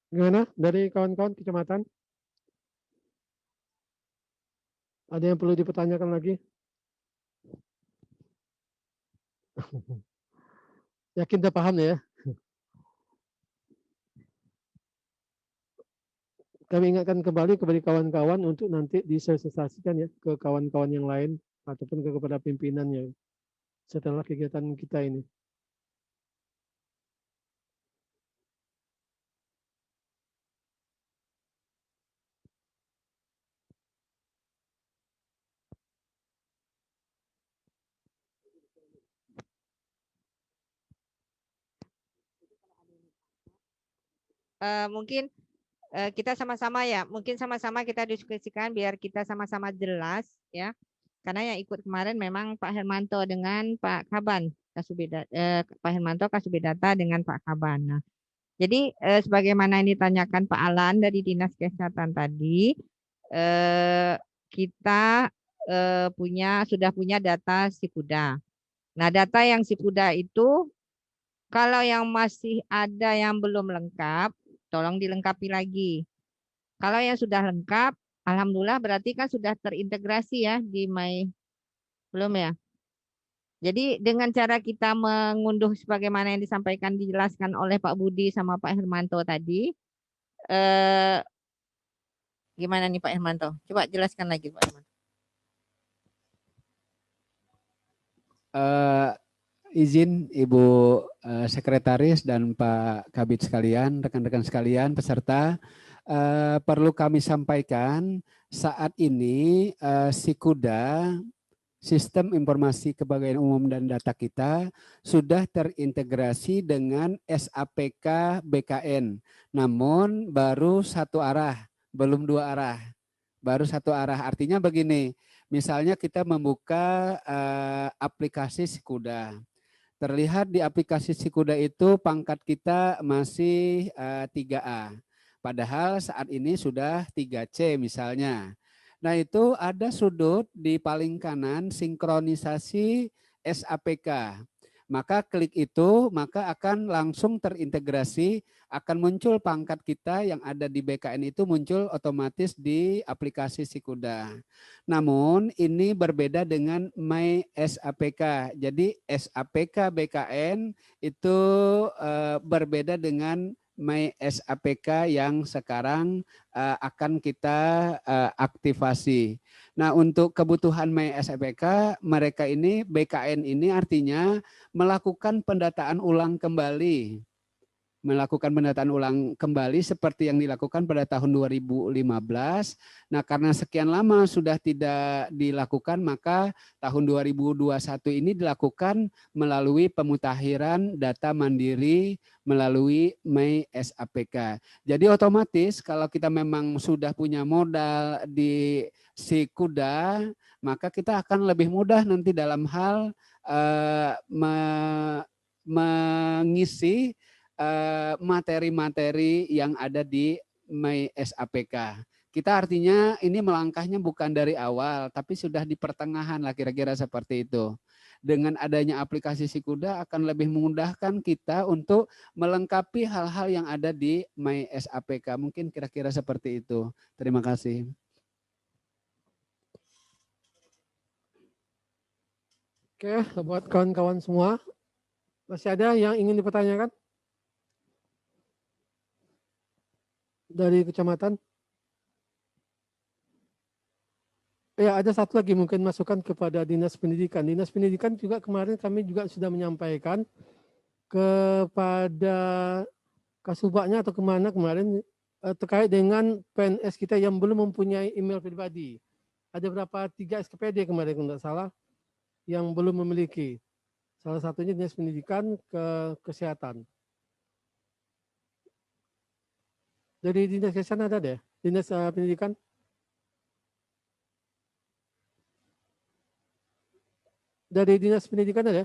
Speaker 1: Gimana dari kawan-kawan kecamatan? Ada yang perlu dipertanyakan lagi? Yakin udah paham ya? Kami ingatkan kembali kepada kawan-kawan untuk nanti disosialisasikan ya ke kawan-kawan yang lain ataupun kepada pimpinannya setelah kegiatan kita ini.
Speaker 5: Mungkin kita sama-sama ya, mungkin sama-sama kita diskusikan biar kita sama-sama jelas ya. Karena yang ikut kemarin memang Pak Hermanto dengan Pak Kaban, Pak Hermanto Kasubedata dengan Pak Kaban. Nah, jadi sebagaimana yang ditanyakan Pak Alan dari Dinas Kesehatan tadi, kita sudah punya data Sikuda. Nah, data yang Sikuda itu kalau yang masih ada yang belum lengkap, tolong dilengkapi lagi. Kalau yang sudah lengkap, alhamdulillah berarti kan sudah terintegrasi ya di belum ya? Jadi dengan cara kita mengunduh sebagaimana yang dijelaskan oleh Pak Budi sama Pak Hermanto tadi, gimana nih Pak Hermanto? Coba jelaskan lagi Pak Hermanto.
Speaker 8: Izin Ibu Sekretaris dan Pak Kabid sekalian, rekan-rekan sekalian, peserta, perlu kami sampaikan saat ini Sikuda, Sistem Informasi Kepegawaian Umum dan Data kita sudah terintegrasi dengan SAPK BKN, namun baru satu arah, belum dua arah, baru satu arah. Artinya begini, misalnya kita membuka aplikasi Sikuda. Terlihat di aplikasi Sikuda itu pangkat kita masih 3A. Padahal saat ini sudah 3C misalnya. Nah itu ada sudut di paling kanan sinkronisasi SAPK. Maka klik itu maka akan langsung terintegrasi, akan muncul pangkat kita yang ada di BKN itu muncul otomatis di aplikasi Sikuda. Namun ini berbeda dengan My SAPK. Jadi SAPK BKN itu berbeda dengan My SAPK yang sekarang akan kita aktivasi. Nah, untuk kebutuhan My SAPK, mereka ini BKN ini artinya melakukan pendataan ulang kembali. Melakukan pendataan ulang kembali seperti yang dilakukan pada tahun 2015. Nah, karena sekian lama sudah tidak dilakukan, maka tahun 2021 ini dilakukan melalui pemutakhiran data mandiri melalui My SAPK. Jadi otomatis kalau kita memang sudah punya modal di Sikuda, maka kita akan lebih mudah nanti dalam hal mengisi materi-materi yang ada di My SAPK. Kita artinya ini melangkahnya bukan dari awal, tapi sudah di pertengahan lah kira-kira seperti itu. Dengan adanya aplikasi Sikuda akan lebih memudahkan kita untuk melengkapi hal-hal yang ada di My SAPK. Mungkin kira-kira seperti itu. Terima kasih.
Speaker 1: Oke, buat kawan-kawan semua, masih ada yang ingin dipertanyakan? Dari kecamatan? Ya, ada satu lagi mungkin masukan kepada Dinas Pendidikan. Dinas Pendidikan juga kemarin kami juga sudah menyampaikan kepada Kasubagnya atau kemana kemarin terkait dengan PNS kita yang belum mempunyai email pribadi. Ada berapa 3 SKPD kemarin kalau tidak salah yang belum memiliki. Salah satunya Dinas Pendidikan ke Kesehatan. Dari Dinas Kesehatan ada deh, Dinas Pendidikan. Dari Dinas Pendidikan ada?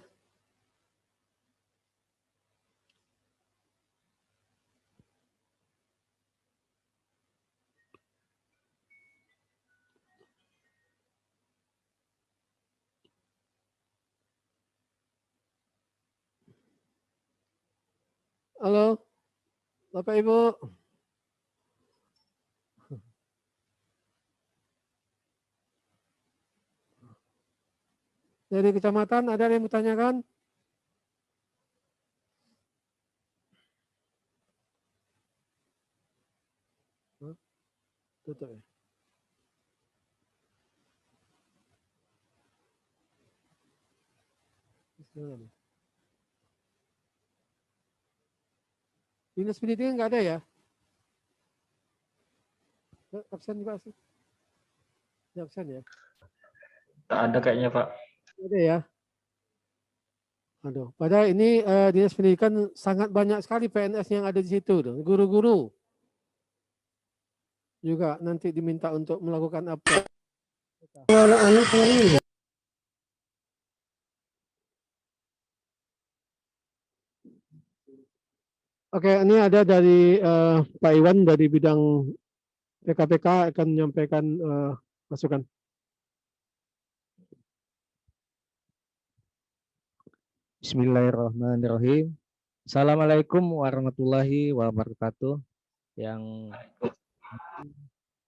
Speaker 1: Halo, Bapak Ibu. Dari kecamatan ada yang bertanyakan? Tutup ya. Dinas Pendidikan nggak ada ya? Absen juga sih. Absen ya?
Speaker 4: Tak ada kayaknya, Pak.
Speaker 1: Ada ya? Aduh, padahal ini Dinas Pendidikan sangat banyak sekali PNS yang ada di situ. Guru-guru juga nanti diminta untuk melakukan apa? Oke, ini ada dari Pak Iwan dari bidang PKPK akan menyampaikan masukan.
Speaker 9: Bismillahirrahmanirrahim. Assalamualaikum warahmatullahi wabarakatuh. Yang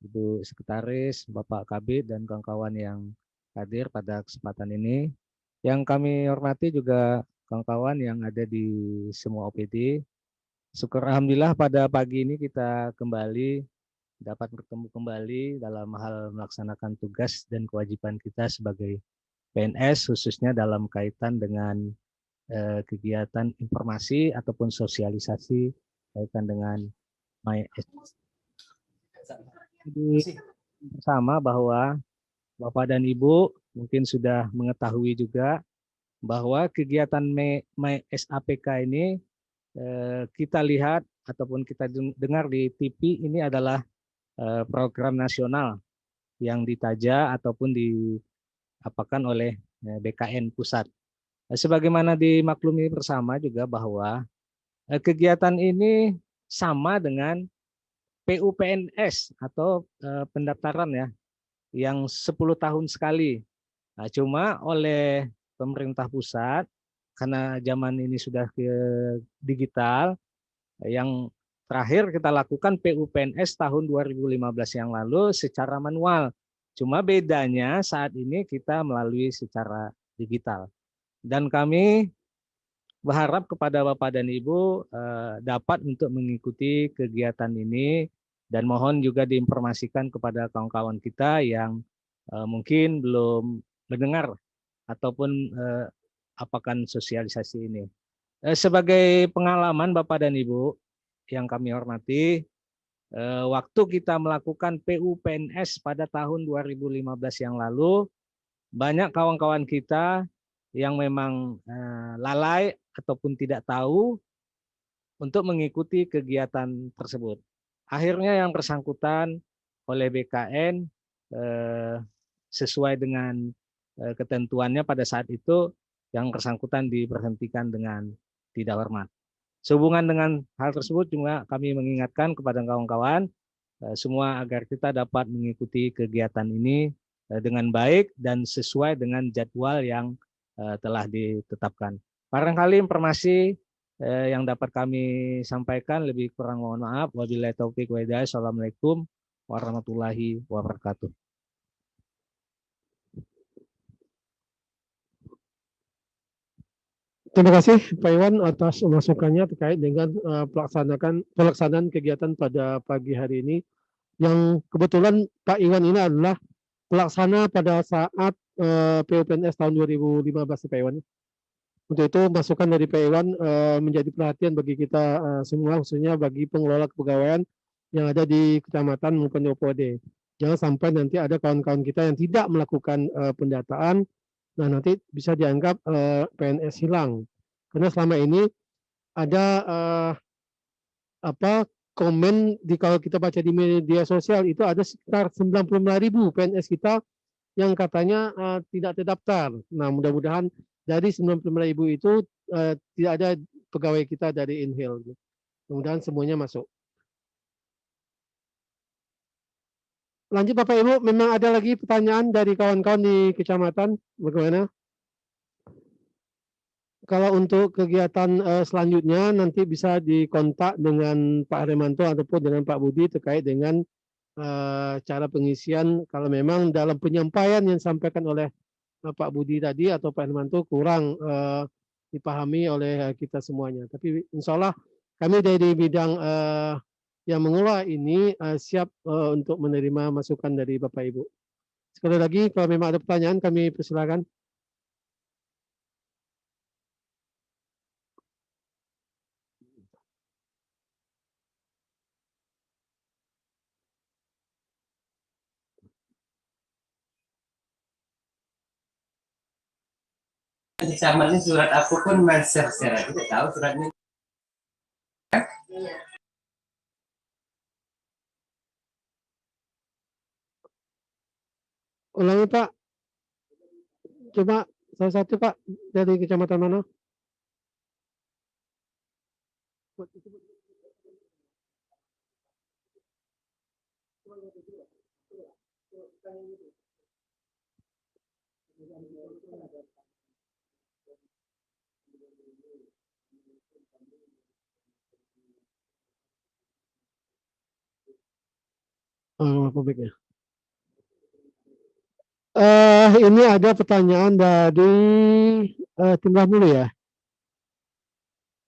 Speaker 9: Ibu Sekretaris, Bapak Kabid, dan kawan-kawan yang hadir pada kesempatan ini. Yang kami hormati juga kawan-kawan yang ada di semua OPD. Syukur Alhamdulillah pada pagi ini kita kembali dapat bertemu kembali dalam hal melaksanakan tugas dan kewajiban kita sebagai PNS, khususnya dalam kaitan dengan kegiatan informasi ataupun sosialisasi kaitan dengan bersama bahwa Bapak dan Ibu mungkin sudah mengetahui juga bahwa kegiatan SAPK ini kita lihat ataupun kita dengar di TV ini adalah program nasional yang ditaja ataupun diapakan oleh BKN pusat. Sebagaimana dimaklumi bersama juga bahwa kegiatan ini sama dengan PUPNS atau pendaftaran ya yang 10 tahun sekali. Nah, cuma oleh pemerintah pusat karena zaman ini sudah ke digital, yang terakhir kita lakukan PUPNS tahun 2015 yang lalu secara manual. Cuma bedanya saat ini kita melalui secara digital. Dan kami berharap kepada Bapak dan Ibu dapat untuk mengikuti kegiatan ini dan mohon juga diinformasikan kepada kawan-kawan kita yang mungkin belum mendengar ataupun apakan sosialisasi ini. Sebagai pengalaman Bapak dan Ibu yang kami hormati, waktu kita melakukan PUPNS pada tahun 2015 yang lalu, banyak kawan-kawan kita yang memang lalai ataupun tidak tahu untuk mengikuti kegiatan tersebut. Akhirnya yang bersangkutan oleh BKN sesuai dengan ketentuannya pada saat itu yang bersangkutan diberhentikan dengan tidak hormat. Sehubungan dengan hal tersebut juga kami mengingatkan kepada kawan-kawan semua agar kita dapat mengikuti kegiatan ini dengan baik dan sesuai dengan jadwal yang telah ditetapkan. Barangkali informasi yang dapat kami sampaikan, lebih kurang mohon maaf. Wabillahi taufik wa hidayah. Assalamualaikum warahmatullahi wabarakatuh.
Speaker 1: Terima kasih Pak Iwan atas masukannya terkait dengan pelaksanaan kegiatan pada pagi hari ini. Yang kebetulan Pak Iwan ini adalah pelaksana pada saat PUPNS tahun 2015 Pak Iwan. Untuk itu masukan dari Pak Iwan menjadi perhatian bagi kita semua, khususnya bagi pengelola kepegawaian yang ada di kecamatan maupun di OPD. Jangan sampai nanti ada kawan-kawan kita yang tidak melakukan pendataan, nah nanti bisa dianggap PNS hilang. Karena selama ini ada komen kalau kita baca di media sosial itu ada sekitar 95.000 PNS kita yang katanya tidak terdaftar. Nah, mudah-mudahan dari 95.000 itu tidak ada pegawai kita dari Inhale. Mudah-mudahan semuanya masuk. Lanjut Bapak Ibu, memang ada lagi pertanyaan dari kawan-kawan di kecamatan, bagaimana? Kalau untuk kegiatan selanjutnya nanti bisa dikontak dengan Pak Haryanto ataupun dengan Pak Budi terkait dengan cara pengisian kalau memang dalam penyampaian yang disampaikan oleh Pak Budi tadi atau Pak Haryanto kurang dipahami oleh kita semuanya. Tapi insya Allah kami dari bidang yang mengelola ini siap untuk menerima masukan dari Bapak Ibu. Sekali lagi kalau memang ada pertanyaan kami persilakan.
Speaker 10: Sama ini surat aku pun share aja, tahu suratnya.
Speaker 1: Ulangi Pak, coba salah satu Pak dari kecamatan mana? Publiknya. Ini ada pertanyaan dari Timah dulu ya.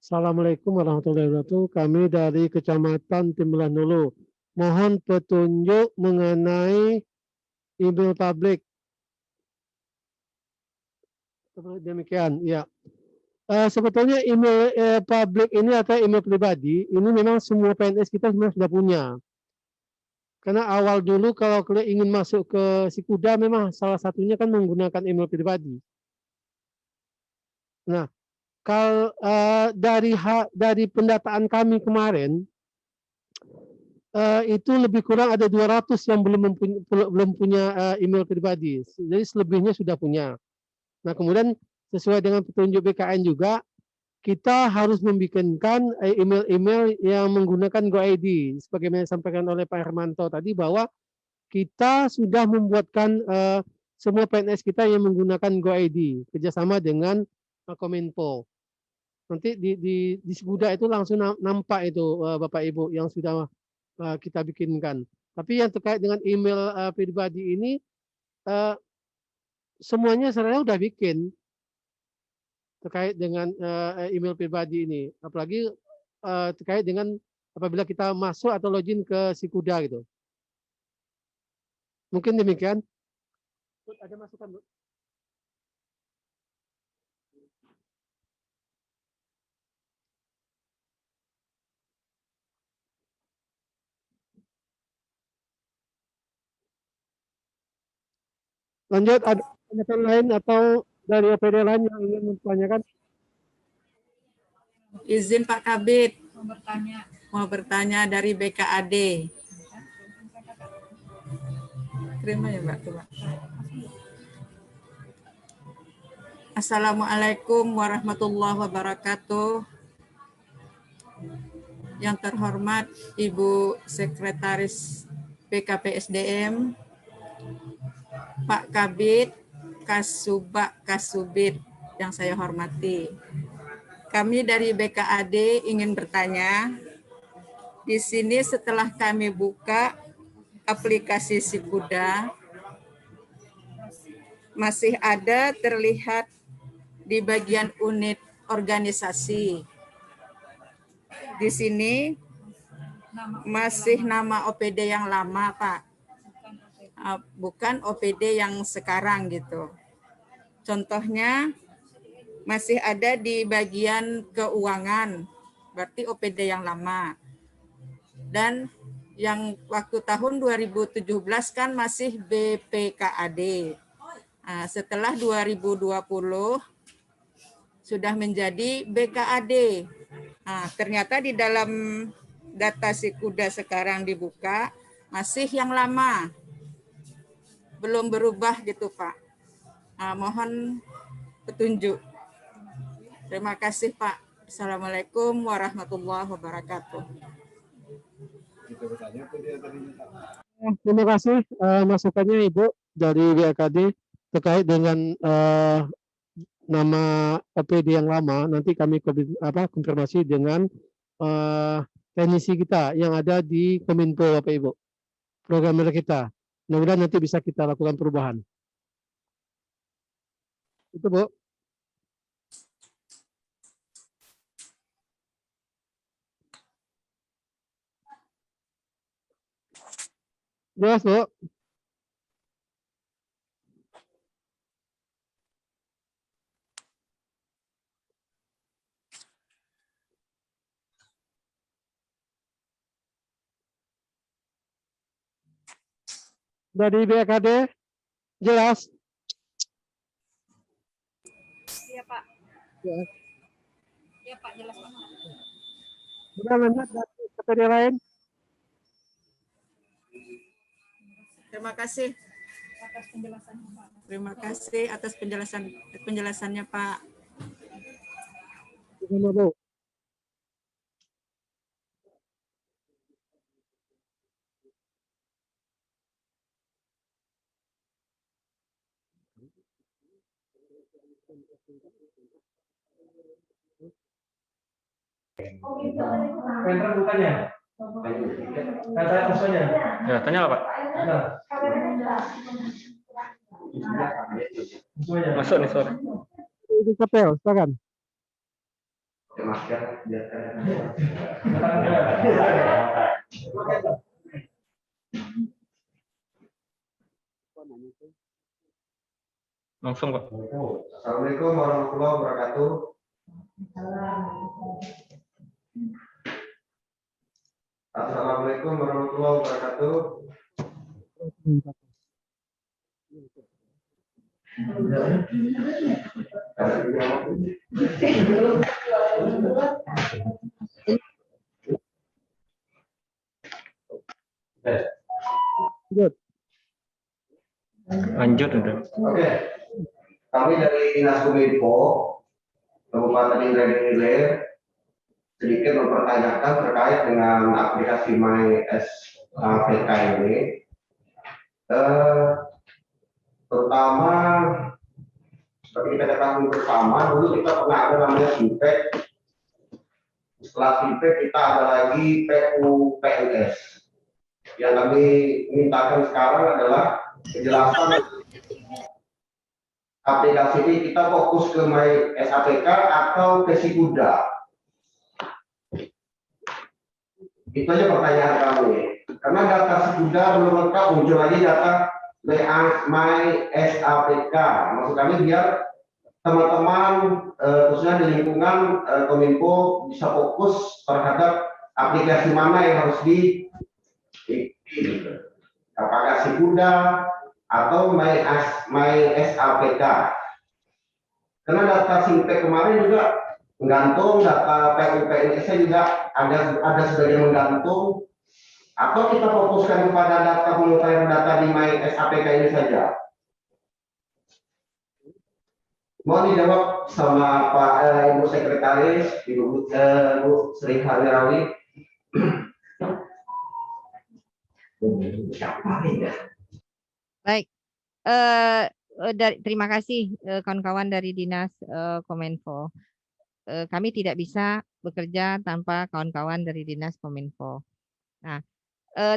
Speaker 1: Assalamualaikum warahmatullahi wabarakatuh. Kami dari Kecamatan Timbelan Hulu. Mohon petunjuk mengenai email publik. Demikian, ya. Sebetulnya email publik ini atau email pribadi, ini memang semua PNS kita sebenarnya sudah punya. Karena awal dulu kalau kalian ingin masuk ke Sikuda, memang salah satunya kan menggunakan email pribadi. Nah, kalau dari pendataan kami kemarin, itu lebih kurang ada 200 yang belum punya email pribadi. Jadi selebihnya sudah punya. Nah, kemudian sesuai dengan petunjuk BKN juga, kita harus membikinkan email-email yang menggunakan GoID. Sebagaimana disampaikan oleh Pak Hermanto tadi, bahwa kita sudah membuatkan semua PNS kita yang menggunakan GoID, kerjasama dengan Kominfo. Nanti di Sikuda itu langsung nampak itu Bapak Ibu yang sudah kita bikinkan. Tapi yang terkait dengan email pribadi ini, semuanya saya udah bikin terkait dengan email pribadi ini. Apalagi terkait dengan apabila kita masuk atau login ke Sikuda gitu. Mungkin demikian. Ada masukan, Bu? Lanjut, ada pertanyaan lain atau dari OPD lain yang ingin mempertanyakan?
Speaker 11: Izin Pak Kabit, mau bertanya dari BKAD. Terima ya Mbak. Coba. Assalamualaikum warahmatullahi wabarakatuh. Yang terhormat Ibu Sekretaris BKPSDM, Pak Kabit, Kasubag Kasubit yang saya hormati. Kami dari BKAD ingin bertanya, di sini setelah kami buka aplikasi Sikuda, masih ada terlihat di bagian unit organisasi. Di sini masih nama OPD yang lama, Pak. Bukan OPD yang sekarang gitu. Contohnya masih ada di bagian keuangan, berarti OPD yang lama. Dan yang waktu tahun 2017 kan masih BPKAD. Nah, setelah 2020 sudah menjadi BKAD. Nah, ternyata di dalam data Sikuda sekarang dibuka masih yang lama. Belum berubah gitu, Pak. Mohon petunjuk. Terima kasih, Pak. Assalamualaikum warahmatullahi wabarakatuh.
Speaker 1: Terima kasih masukannya Ibu dari BKAD terkait dengan nama OPD yang lama. Nanti kami konfirmasi dengan teknisi kita yang ada di Kominfo, Bapak Ibu, programmer kita. Mudah-mudahan nanti bisa kita lakukan perubahan. Itu, Bu. Jelas, Bu. Dari BKD, jelas?
Speaker 3: Iya, Pak.
Speaker 1: Ya.
Speaker 3: Iya, Pak, jelas banget.
Speaker 1: Sudah lanjut dari OPD lain?
Speaker 11: Terima kasih
Speaker 3: Atas penjelasannya, Pak.
Speaker 11: Terima kasih atas penjelasannya, Pak.
Speaker 1: Terima, Bu. Pengen bukannya? Kata maksudnya?
Speaker 4: Ya, tanya lah Pak. Masuk nih sore.
Speaker 1: Itu Kapel, silakan.
Speaker 4: Langsung Pak.
Speaker 12: Assalamualaikum warahmatullahi wabarakatuh. Assalamualaikum warahmatullahi wabarakatuh.
Speaker 4: Lanjut udah.
Speaker 12: Oke. Kami dari Dinas Kominfo Kabupaten Indragiri Hilir sedikit mempertanyakan terkait dengan aplikasi MySAPK ini. Terutama seperti kita ketahui bersama, dulu kita pernah ada namanya SIMPEK. Setelah SIMPEK kita ada lagi PUPNS. Yang kami mintakan sekarang adalah kejelasan aplikasi ini kita fokus ke MySAPK atau ke Sikuda. Itu aja pertanyaan kami. Karena data Sikuda belum lengkap, muncul lagi data MySAPK. Maksud kami biar teman-teman khususnya di lingkungan Kominfo bisa fokus terhadap aplikasi mana yang harus apakah Sikuda atau MySAPK. Karena data SIMPEK kemarin juga menggantung, data PUPNS juga ada sebagian menggantung. Atau kita fokuskan kepada data pengumpulan data di MySAPK ini saja. Mohon dijawab sama Pak Ibu Sekretaris, Bu Sri Halirawi.
Speaker 5: Baik, terima kasih kawan-kawan dari Dinas Kominfo. Kami tidak bisa bekerja tanpa kawan-kawan dari Dinas Kominfo. Nah,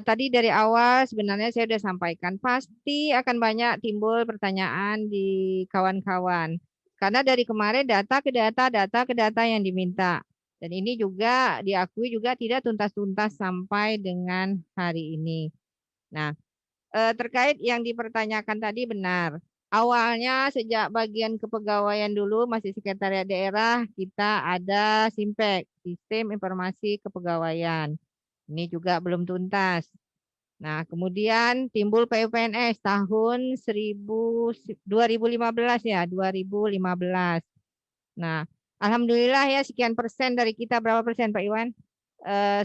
Speaker 5: tadi dari awal sebenarnya saya sudah sampaikan pasti akan banyak timbul pertanyaan di kawan-kawan. Karena dari kemarin data ke data yang diminta. Dan ini juga diakui juga tidak tuntas-tuntas sampai dengan hari ini. Nah, terkait yang dipertanyakan tadi benar. Awalnya sejak bagian kepegawaian dulu masih sekretariat daerah kita ada SIMPEK, Sistem Informasi Kepegawaian. Ini juga belum tuntas. Nah, kemudian timbul PUPNS tahun 2015 ya, 2015. Nah, alhamdulillah ya sekian persen dari kita, berapa persen Pak Iwan?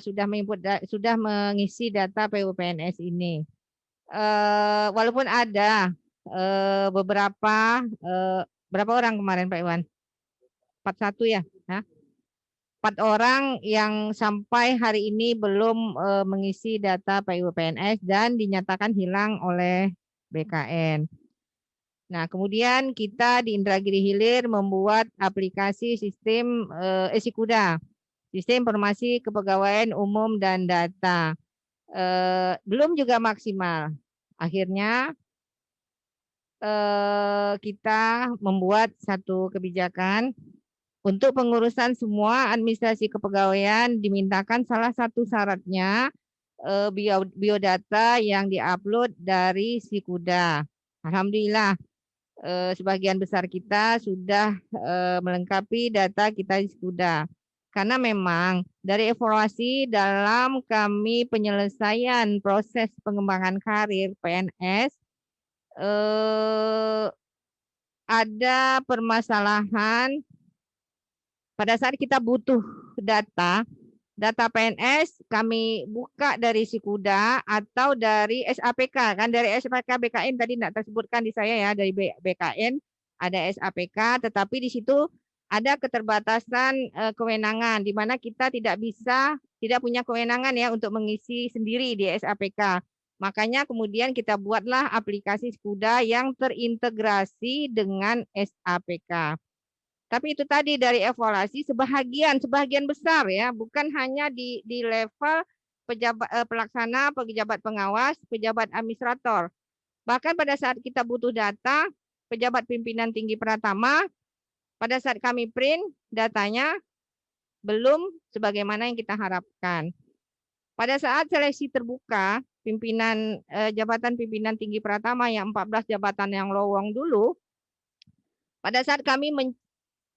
Speaker 5: Sudah mengisi data PUPNS ini. Walaupun ada beberapa berapa orang kemarin Pak Iwan? 41 ya? Hah? 4 orang yang sampai hari ini belum mengisi data PUPNS dan dinyatakan hilang oleh BKN. Nah, kemudian kita di Indragiri Hilir membuat aplikasi sistem Sikuda, Sistem Informasi Kepegawaian Umum dan Data. Belum juga maksimal. Akhirnya kita membuat satu kebijakan untuk pengurusan semua administrasi kepegawaian dimintakan salah satu syaratnya biodata yang diupload dari Sikuda. Alhamdulillah sebagian besar kita sudah melengkapi data kita di Sikuda. Karena memang dari evaluasi dalam kami penyelesaian proses pengembangan karir PNS ada permasalahan pada saat kita butuh data PNS kami buka dari Sikuda atau dari SAPK. Kan dari SAPK BKN tadi tidak tersebutkan di saya ya, dari BKN ada SAPK, tetapi di situ ada keterbatasan kewenangan di mana kita tidak punya kewenangan ya untuk mengisi sendiri di SAPK. Makanya kemudian kita buatlah aplikasi Sikuda yang terintegrasi dengan SAPK. Tapi itu tadi dari evaluasi sebagian besar ya, bukan hanya di level pejabat pelaksana, pejabat pengawas, pejabat administrator. Bahkan pada saat kita butuh data, pejabat pimpinan tinggi Pratama, pada saat kami print datanya belum sebagaimana yang kita harapkan. Pada saat seleksi terbuka, pimpinan jabatan pimpinan tinggi Pratama yang 14 jabatan yang lowong dulu, pada saat kami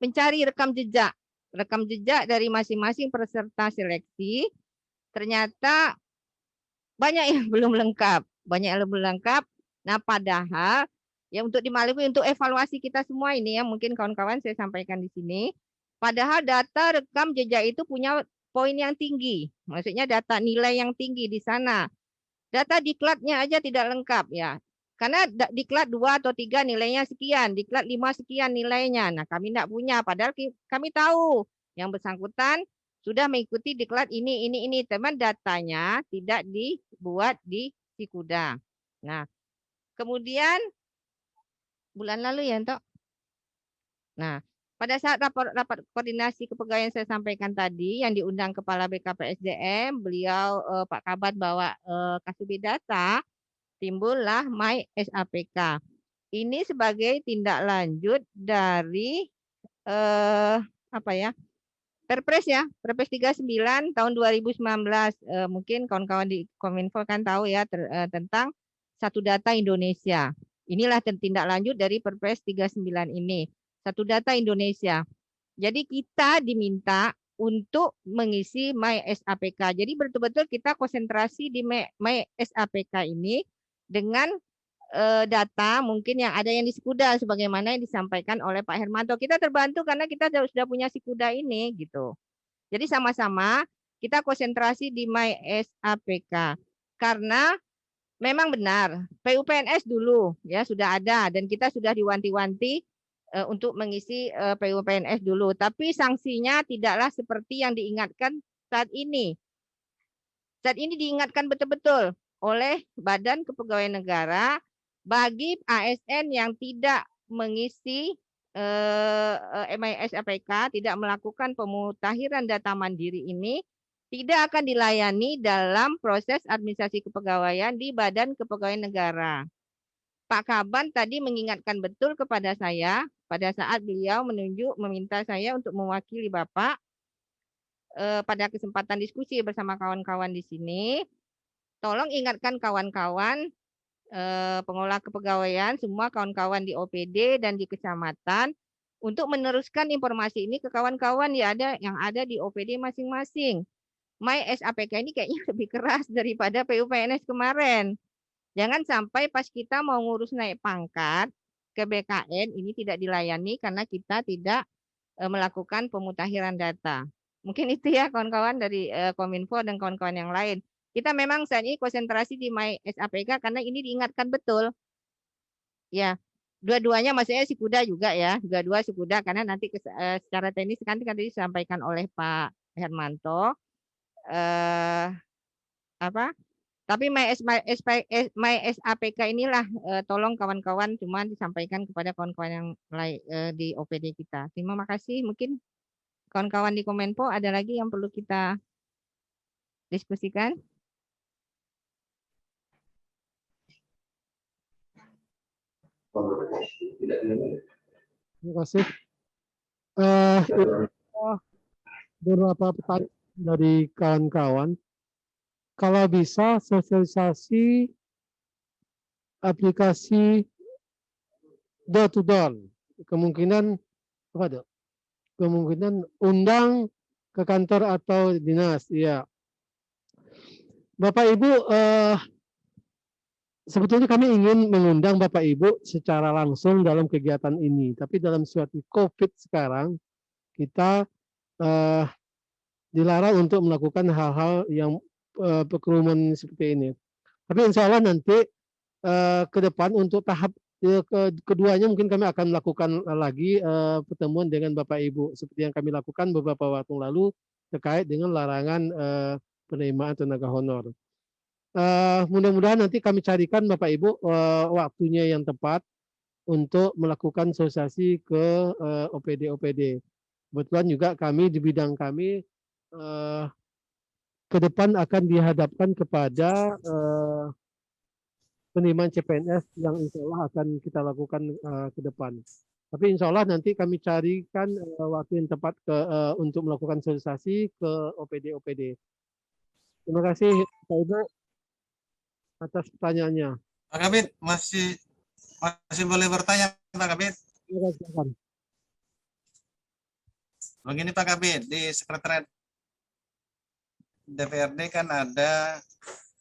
Speaker 5: mencari rekam jejak dari masing-masing peserta seleksi, ternyata banyak yang belum lengkap, Nah, padahal ya untuk di Maluku untuk evaluasi kita semua ini ya, mungkin kawan-kawan saya sampaikan di sini, padahal data rekam jejak itu punya poin yang tinggi, maksudnya data nilai yang tinggi di sana. Data diklatnya aja tidak lengkap ya. Karena diklat 2 atau 3 nilainya sekian, diklat 5 sekian nilainya. Nah, kami tidak punya, padahal kami tahu yang bersangkutan sudah mengikuti diklat ini, teman datanya tidak dibuat di Sikuda. Nah, kemudian bulan lalu ya, Entok. Nah, pada saat rapat koordinasi kepegawaian saya sampaikan tadi, yang diundang Kepala BKPSDM, beliau Pak Kabat bawa Kasubid Data, timbullah My SAPK. Ini sebagai tindak lanjut dari Perpres ya, Perpres 39 tahun 2019. Mungkin kawan-kawan di Kominfo kan tahu ya tentang Satu Data Indonesia. Inilah tindak lanjut dari Perpres 39 ini. Satu Data Indonesia. Jadi kita diminta untuk mengisi My SAPK. Jadi betul-betul kita konsentrasi di My SAPK ini dengan data mungkin yang ada yang di Sikuda sebagaimana yang disampaikan oleh Pak Hermanto. Kita terbantu karena kita sudah punya Sikuda ini gitu. Jadi sama-sama kita konsentrasi di My SAPK karena memang benar PUPNS dulu ya sudah ada dan kita sudah diwanti-wanti untuk mengisi PUPNS dulu, tapi sanksinya tidaklah seperti yang diingatkan saat ini. Saat ini diingatkan betul-betul oleh Badan Kepegawaian Negara bagi ASN yang tidak mengisi MIS-APK, tidak melakukan pemutakhiran data mandiri ini, tidak akan dilayani dalam proses administrasi kepegawaian di Badan Kepegawaian Negara. Pak Kaban tadi mengingatkan betul kepada saya pada saat beliau meminta saya untuk mewakili Bapak pada kesempatan diskusi bersama kawan-kawan di sini. Tolong ingatkan kawan-kawan pengelola kepegawaian, semua kawan-kawan di OPD dan di kecamatan untuk meneruskan informasi ini ke kawan-kawan yang ada di OPD masing-masing. My SAPK ini kayaknya lebih keras daripada PUPNS kemarin. Jangan sampai pas kita mau ngurus naik pangkat ke BKN ini tidak dilayani karena kita tidak melakukan pemutakhiran data. Mungkin itu ya kawan-kawan dari Kominfo dan kawan-kawan yang lain. Kita memang saat ini konsentrasi di My SAPK karena ini diingatkan betul. Ya, dua-duanya maksudnya Sikuda juga ya, dua-dua Sikuda karena nanti secara teknis kan tadi disampaikan oleh Pak Hermanto. Tapi My SAPK inilah tolong kawan-kawan cuma disampaikan kepada kawan-kawan yang lain di OPD kita. Terima kasih. Mungkin kawan-kawan di Kominfo ada lagi yang perlu kita diskusikan.
Speaker 1: Terima kasih. Beberapa pertanyaan dari kawan-kawan. Kalau bisa sosialisasi aplikasi door to door, kemungkinan undang ke kantor atau dinas, ya. Bapak Ibu, sebetulnya kami ingin mengundang Bapak Ibu secara langsung dalam kegiatan ini, tapi dalam situasi COVID sekarang kita dilarang untuk melakukan hal-hal yang berkerumun seperti ini. Tapi insya Allah nanti ke depan untuk tahap keduanya mungkin kami akan melakukan lagi pertemuan dengan Bapak Ibu seperti yang kami lakukan beberapa waktu lalu terkait dengan larangan penerimaan tenaga honor. Mudah-mudahan nanti kami carikan Bapak Ibu waktunya yang tepat untuk melakukan sosialisasi ke OPD-OPD. Kebetulan juga kami di bidang kami ke depan akan dihadapkan kepada penerimaan CPNS yang insya Allah akan kita lakukan ke depan. Tapi insya Allah nanti kami carikan waktu yang tepat untuk melakukan sosialisasi ke OPD-OPD. Terima kasih Pak Ibu atas pertanyaannya.
Speaker 13: Pak Kabid, masih boleh bertanya Pak Kabid?
Speaker 1: Silakan.
Speaker 13: Begini Pak Kabid, di Sekretariat DPRD kan ada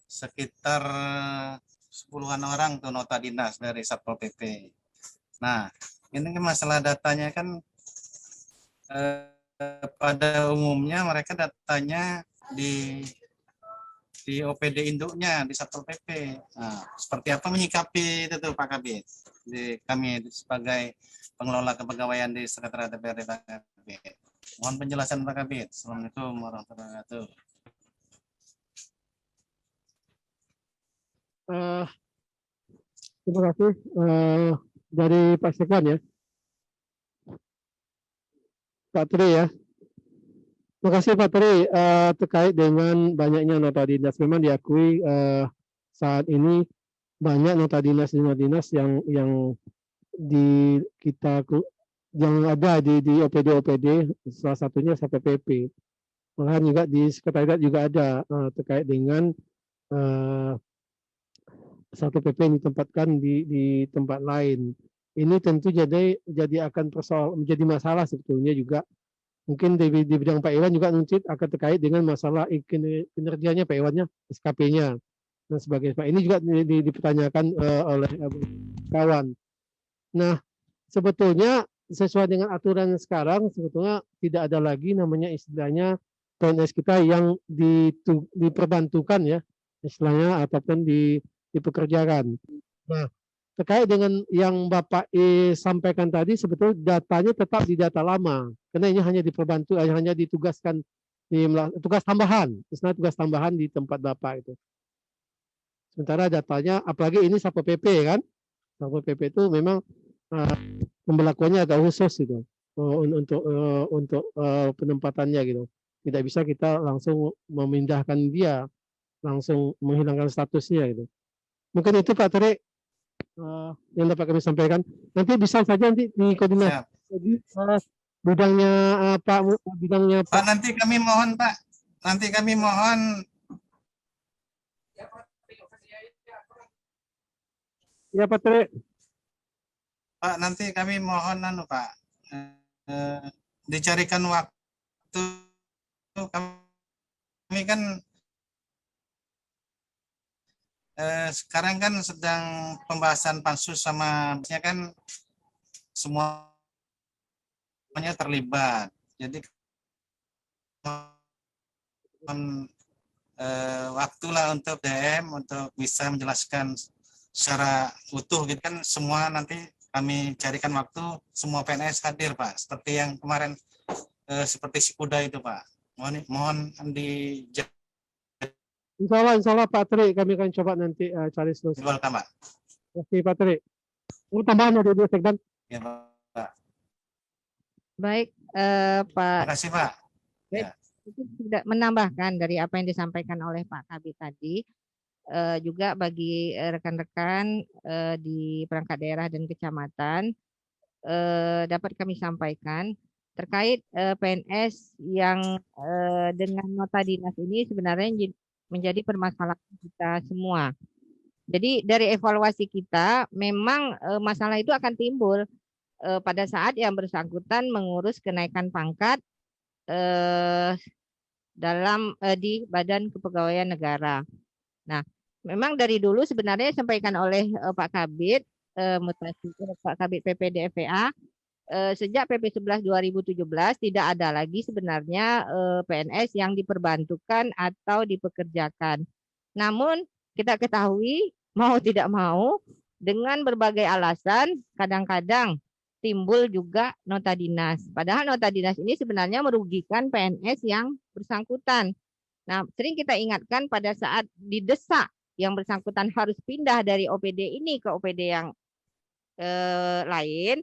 Speaker 13: sekitar 10-an orang tuh nota dinas dari Satpol PP. Nah, ini masalah datanya kan pada umumnya mereka datanya di OPD induknya di Satpol PP. Nah, seperti apa menyikapi itu tuh Pak Kabid? Kami sebagai pengelola kepegawaian di Sekretariat DPRD Pak Kabid. Mohon penjelasan Pak Kabid. Assalamualaikum warahmatullahi wabarakatuh.
Speaker 1: Terima kasih dari Pak Sekwan ya. Pak Tri ya. Terima kasih Pak Tri terkait dengan banyaknya nota dinas. Memang diakui saat ini banyak nota dinas yang di kita yang ada di OPD-OPD, salah satunya Satpol PP. Malahan juga di sekretariat juga ada terkait dengan Satpol PP yang ditempatkan di tempat lain. Ini tentu jadi akan menjadi masalah sebetulnya juga. Mungkin di bidang Pak Iwan juga nanti akan terkait dengan masalah kinerjanya Pak Iwannya, SKP-nya dan sebagainya. Ini juga dipertanyakan oleh kawan. Nah, sebetulnya sesuai dengan aturan sekarang sebetulnya tidak ada lagi namanya istilahnya PNS kita yang diperbantukan ya istilahnya ataupun dipekerjakan. Nah, terkait dengan yang Bapak sampaikan tadi sebetulnya datanya tetap di data lama karena ini hanya diperbantu hanya ditugaskan di tugas tambahan, istilah tugas tambahan di tempat Bapak itu. Sementara datanya apalagi ini Satpol PP kan. Satpol PP itu memang pemberlakuannya agak khusus gitu untuk penempatannya gitu. Tidak bisa kita langsung memindahkan dia, langsung menghilangkan statusnya gitu. Mungkin itu Pak Tere yang dapat kami sampaikan. Nanti bisa saja nanti dikoordinasi bidangnya Pak, bidangnya
Speaker 13: Pak. Nanti kami mohon Pak,
Speaker 1: ya Pak Tere.
Speaker 13: Pak, nanti kami mohon Pak, dicarikan waktu. Kami kan sekarang kan sedang pembahasan pansus sama kan semuanya terlibat. Jadi waktulah untuk DM untuk bisa menjelaskan secara utuh gitu kan semua nanti kami carikan waktu semua PNS hadir Pak seperti yang kemarin seperti si kuda itu Pak. Mohon di
Speaker 1: Insya Allah Pak Tri kami akan coba nanti cari solusi.
Speaker 13: Welcome Pak.
Speaker 1: Terima kasih Pak Tri. Mau tambahan ada dua segmen?
Speaker 13: Ya Pak.
Speaker 5: Baik Pak.
Speaker 13: Terima kasih Pak.
Speaker 5: Ya. Itu tidak menambahkan dari apa yang disampaikan oleh Pak Kabid tadi. Juga bagi rekan-rekan di perangkat daerah dan kecamatan dapat kami sampaikan terkait PNS yang dengan nota dinas ini sebenarnya menjadi permasalahan kita semua. Jadi dari evaluasi kita memang masalah itu akan timbul pada saat yang bersangkutan mengurus kenaikan pangkat di Badan Kepegawaian Negara. Nah, memang dari dulu sebenarnya disampaikan oleh Pak Kabid Pak Kabid PPDFVA sejak PP 11 2017 tidak ada lagi sebenarnya PNS yang diperbantukan atau dipekerjakan. Namun kita ketahui mau tidak mau dengan berbagai alasan kadang-kadang timbul juga nota dinas. Padahal nota dinas ini sebenarnya merugikan PNS yang bersangkutan. Nah, sering kita ingatkan pada saat didesak yang bersangkutan harus pindah dari OPD ini ke OPD yang lain,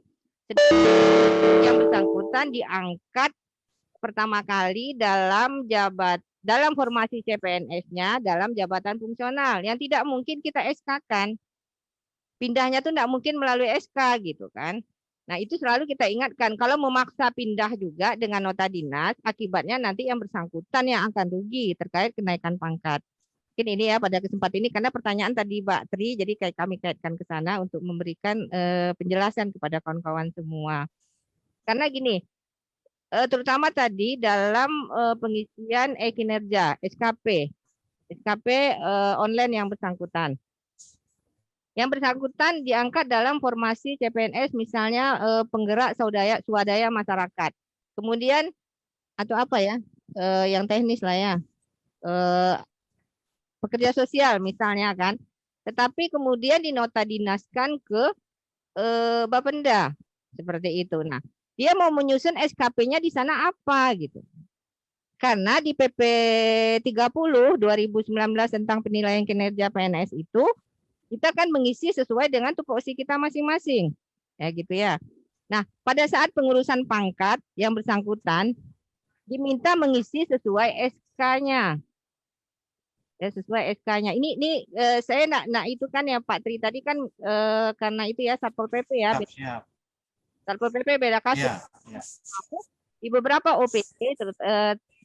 Speaker 5: yang bersangkutan diangkat pertama kali dalam formasi CPNS-nya dalam jabatan fungsional yang tidak mungkin kita SK-kan. Pindahnya tuh tidak mungkin melalui SK gitu kan. Nah, itu selalu kita ingatkan kalau memaksa pindah juga dengan nota dinas, akibatnya nanti yang bersangkutan yang akan rugi terkait kenaikan pangkat. Mungkin ini ya pada kesempatan ini karena pertanyaan tadi Mbak Tri, jadi kayak kami kaitkan ke sana untuk memberikan penjelasan kepada kawan-kawan semua. Karena gini, terutama tadi dalam pengisian kinerja SKP online yang bersangkutan. Yang bersangkutan diangkat dalam formasi CPNS misalnya penggerak swadaya masyarakat. Kemudian atau apa ya yang teknis lah ya. Pekerja sosial misalnya kan. Tetapi kemudian dinota dinaskan ke Bapenda seperti itu. Nah, dia mau menyusun SKP-nya di sana apa gitu. Karena di PP 30 2019 tentang penilaian kinerja PNS itu kita kan mengisi sesuai dengan tupoksi kita masing-masing. Ya gitu ya. Nah, pada saat pengurusan pangkat yang bersangkutan diminta mengisi sesuai SK-nya. Ya, sesuai SK-nya. Ini saya nak itu kan ya Pak Tri tadi kan karena itu ya Satpol PP ya.
Speaker 13: Siap.
Speaker 5: Satpol PP beda kasus.
Speaker 13: Ya.
Speaker 5: Di beberapa OPD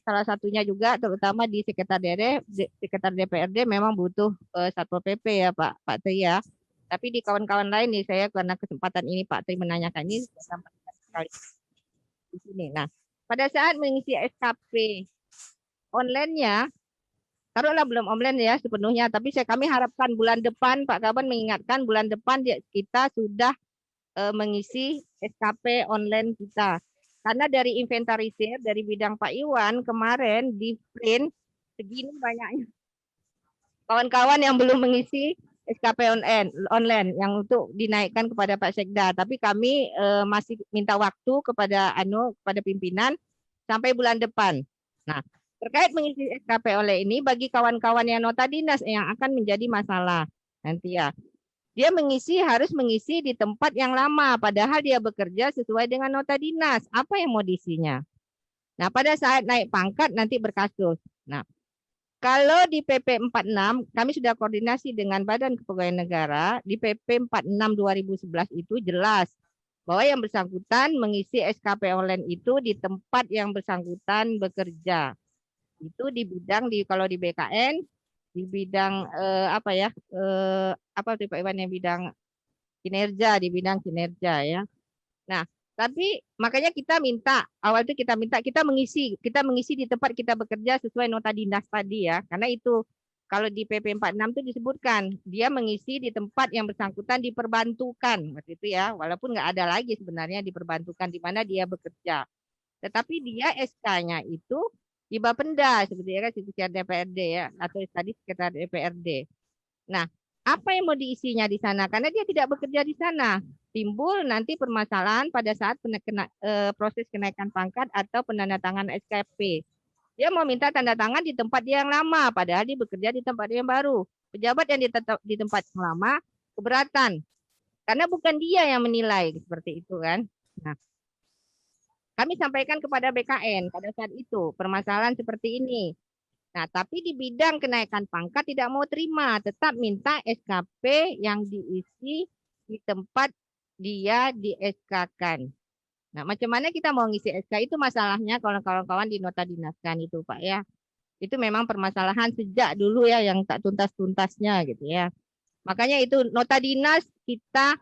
Speaker 5: salah satunya juga terutama di sekitar DPRD memang butuh Satpol PP ya Pak Tri ya. Tapi di kawan-kawan lain nih saya karena kesempatan ini Pak Tri menanyakan ini sampai sekali di sini. Nah, pada saat mengisi SKP online-nya taruhlah belum online ya sepenuhnya, tapi kami harapkan bulan depan Pak Kaban mengingatkan bulan depan kita sudah mengisi SKP online kita. Karena dari inventarisir dari bidang Pak Iwan kemarin di print segini banyaknya kawan-kawan yang belum mengisi SKP online yang untuk dinaikkan kepada Pak Sekda. Tapi kami masih minta waktu kepada pimpinan sampai bulan depan. Nah, terkait mengisi SKP online ini bagi kawan-kawan yang nota dinas yang akan menjadi masalah nanti ya. Dia harus mengisi di tempat yang lama, padahal dia bekerja sesuai dengan nota dinas. Apa yang mau diisinya? Nah, pada saat naik pangkat nanti berkasus. Nah, kalau di PP 46, kami sudah koordinasi dengan Badan Kepegawaian Negara, di PP 46 2011 itu jelas bahwa yang bersangkutan mengisi SKP online itu di tempat yang bersangkutan bekerja. Itu di bidang kalau di BKN di bidang Pak Iwan yang bidang kinerja di bidang kinerja ya. Nah, tapi makanya kita minta kita mengisi di tempat kita bekerja sesuai nota dinas tadi ya. Karena itu kalau di PP 46 itu disebutkan dia mengisi di tempat yang bersangkutan diperbantukan waktu itu ya. Walaupun nggak ada lagi sebenarnya diperbantukan di mana dia bekerja. Tetapi dia SK-nya itu di Bapenda seperti ya kan sekitar DPRD ya atau tadi sekitar DPRD. Nah, apa yang mau diisinya di sana? Karena dia tidak bekerja di sana. Timbul nanti permasalahan pada saat proses kenaikan pangkat atau penandatangan SKP. Dia mau minta tanda tangan di tempat dia yang lama, padahal dia bekerja di tempat yang baru. Pejabat yang di tempat yang lama keberatan. Karena bukan dia yang menilai seperti itu kan. Nah, kami sampaikan kepada BKN pada saat itu permasalahan seperti ini. Nah, tapi di bidang kenaikan pangkat tidak mau terima, tetap minta SKP yang diisi di tempat dia di SK-kan. Nah, macam mana kita mau ngisi SK itu masalahnya kalau kawan-kawan di nota dinaskan itu Pak ya. Itu memang permasalahan sejak dulu ya yang tak tuntas-tuntasnya gitu ya. Makanya itu nota dinas kita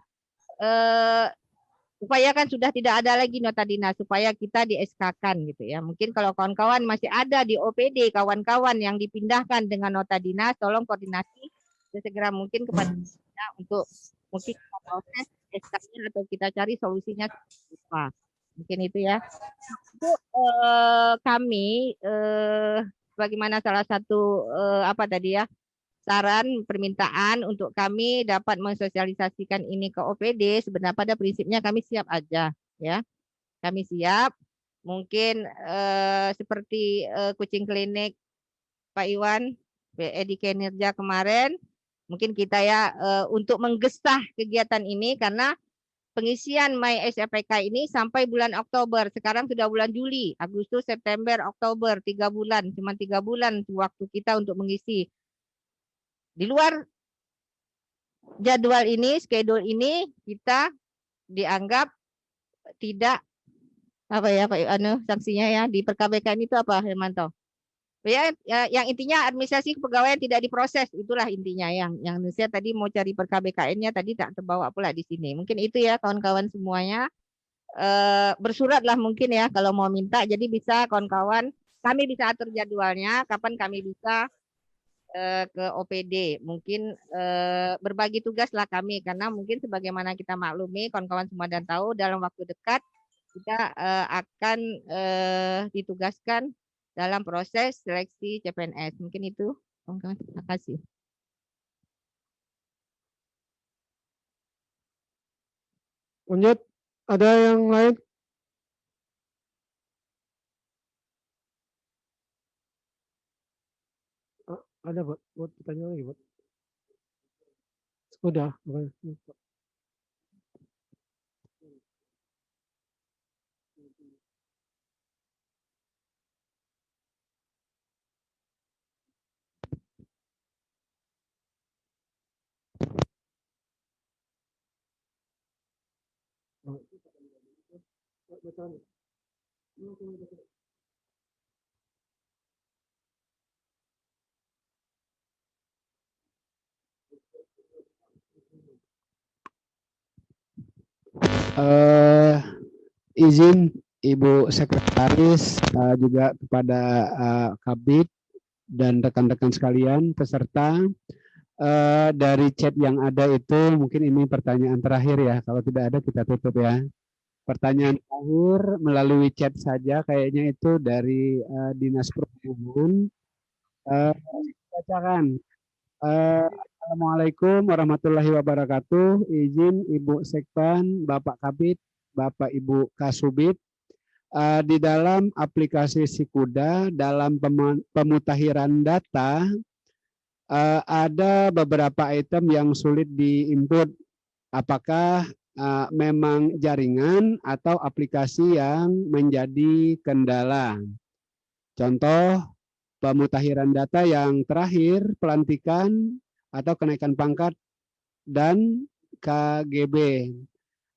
Speaker 5: upayakan sudah tidak ada lagi nota dinas supaya kita di SK-kan gitu ya. Mungkin kalau kawan-kawan masih ada di OPD, kawan-kawan yang dipindahkan dengan nota dinas, tolong koordinasi sesegera mungkin kepada kita untuk mungkin proses SK-nya atau kita cari solusinya apa. Mungkin itu ya. Untuk kami bagaimana salah satu saran permintaan untuk kami dapat mensosialisasikan ini ke OPD, sebenarnya pada prinsipnya kami siap aja ya. Kami siap. Mungkin seperti kucing klinik Pak Iwan di kinerja kemarin, mungkin kita ya untuk menggesah kegiatan ini karena pengisian My SAPK ini sampai bulan Oktober. Sekarang sudah bulan Juli, Agustus, September, Oktober, 3 bulan. Cuma 3 bulan waktu kita untuk mengisi. Di luar jadwal ini, schedule ini, kita dianggap tidak apa ya Pak sanksinya ya di PKBK itu apa Hermanto? Ya, yang intinya administrasi kepegawaian tidak diproses, itulah intinya yang saya tadi mau cari PKBKN-nya tadi tak terbawa pula di sini. Mungkin itu ya kawan-kawan semuanya. Bersuratlah mungkin ya kalau mau minta, jadi bisa kawan-kawan kami bisa atur jadwalnya kapan kami bisa ke OPD. Mungkin berbagi tugas lah kami, karena mungkin sebagaimana kita maklumi kawan-kawan semua dan tahu dalam waktu dekat kita akan ditugaskan dalam proses seleksi CPNS. Mungkin itu. Terima kasih.
Speaker 1: Lanjut, ada yang lain? Ada buat pertanyaan lagi, buat. Sudah.
Speaker 8: Izin Ibu Sekretaris, juga kepada Kabid dan rekan-rekan sekalian peserta, dari chat yang ada itu mungkin ini pertanyaan terakhir ya, kalau tidak ada kita tutup ya. Pertanyaan terakhir melalui chat saja kayaknya itu dari Dinas Perhubungan. Bacakan. Assalamualaikum warahmatullahi wabarakatuh. Izin Ibu Sekpan, Bapak Kabid, Bapak Ibu Kasubid, di dalam aplikasi Sikuda dalam pemutakhiran data ada beberapa item yang sulit diinput. Apakah memang jaringan atau aplikasi yang menjadi kendala? Contoh pemutakhiran data yang terakhir, pelantikan atau kenaikan pangkat dan KGB.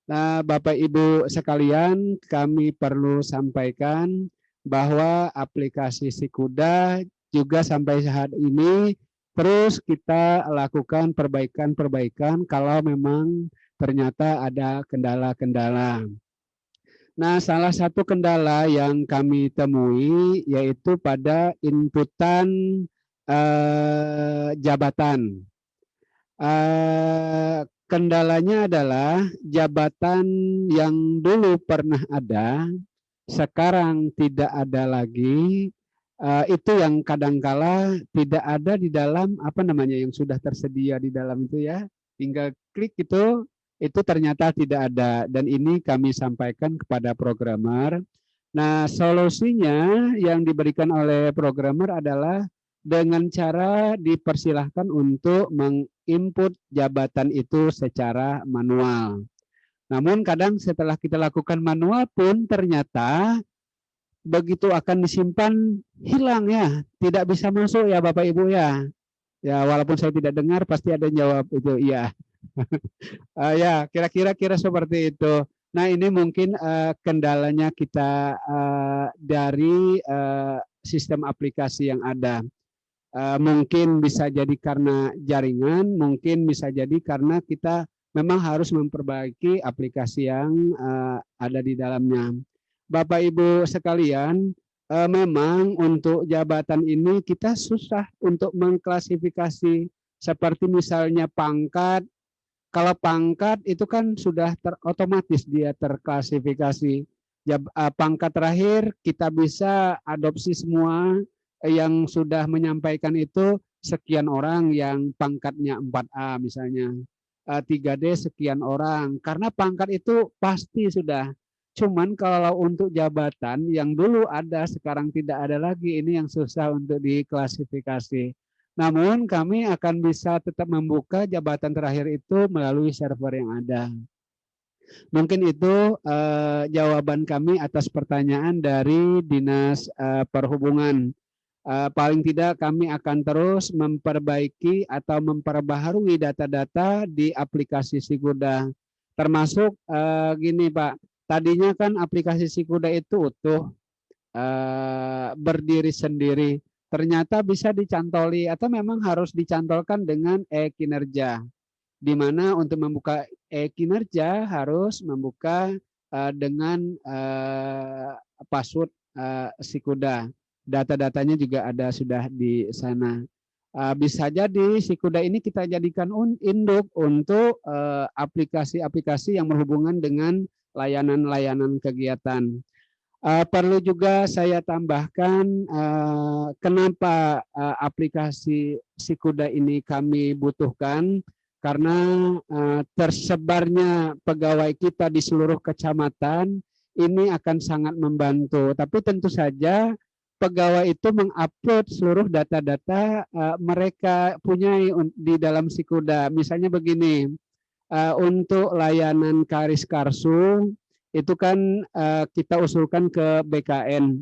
Speaker 8: Nah, Bapak Ibu sekalian, kami perlu sampaikan bahwa aplikasi Sikuda juga sampai saat ini terus kita lakukan perbaikan-perbaikan kalau memang ternyata ada kendala-kendala. Nah, salah satu kendala yang kami temui yaitu pada inputan jabatan. Kendalanya adalah jabatan yang dulu pernah ada, sekarang tidak ada lagi. Itu yang kadangkala tidak ada di dalam apa namanya yang sudah tersedia di dalam itu ya. Tinggal klik itu ternyata tidak ada, dan ini kami sampaikan kepada programmer. Nah, solusinya yang diberikan oleh programmer adalah dengan cara dipersilahkan untuk menginput jabatan itu secara manual. Namun kadang setelah kita lakukan manual pun ternyata begitu akan disimpan hilang ya, tidak bisa masuk ya Bapak Ibu ya. Ya, walaupun saya tidak dengar pasti ada yang jawab itu iya. Ya, kira-kira seperti itu. Nah, ini mungkin kendalanya kita dari sistem aplikasi yang ada. Mungkin bisa jadi karena jaringan, mungkin bisa jadi karena kita memang harus memperbaiki aplikasi yang ada di dalamnya. Bapak Ibu sekalian, memang untuk jabatan ini kita susah untuk mengklasifikasi, seperti misalnya pangkat. Kalau pangkat itu kan sudah otomatis dia terklasifikasi. Pangkat terakhir kita bisa adopsi semua yang sudah menyampaikan itu sekian orang yang pangkatnya 4A misalnya. 3D sekian orang. Karena pangkat itu pasti sudah. Cuman kalau untuk jabatan yang dulu ada sekarang tidak ada lagi, ini yang susah untuk diklasifikasi. Namun kami akan bisa tetap membuka jabatan terakhir itu melalui server yang ada. Mungkin itu jawaban kami atas pertanyaan dari Dinas Perhubungan. Paling tidak kami akan terus memperbaiki atau memperbaharui data-data di aplikasi Sikuda. Termasuk gini Pak, tadinya kan aplikasi Sikuda itu utuh, berdiri sendiri. Ternyata bisa dicantoli atau memang harus dicantolkan dengan e-kinerja. Di mana untuk membuka e-kinerja harus membuka dengan password Sikuda. Data-datanya juga ada sudah di sana. Bisa jadi Sikuda ini kita jadikan induk untuk aplikasi-aplikasi yang berhubungan dengan layanan-layanan kegiatan. Perlu juga saya tambahkan kenapa aplikasi Sikuda ini kami butuhkan, karena tersebarnya pegawai kita di seluruh kecamatan ini akan sangat membantu. Tapi tentu saja pegawai itu mengupload seluruh data-data mereka punya di dalam Sikuda. Misalnya begini, untuk layanan Karis Karsu itu kan kita usulkan ke BKN.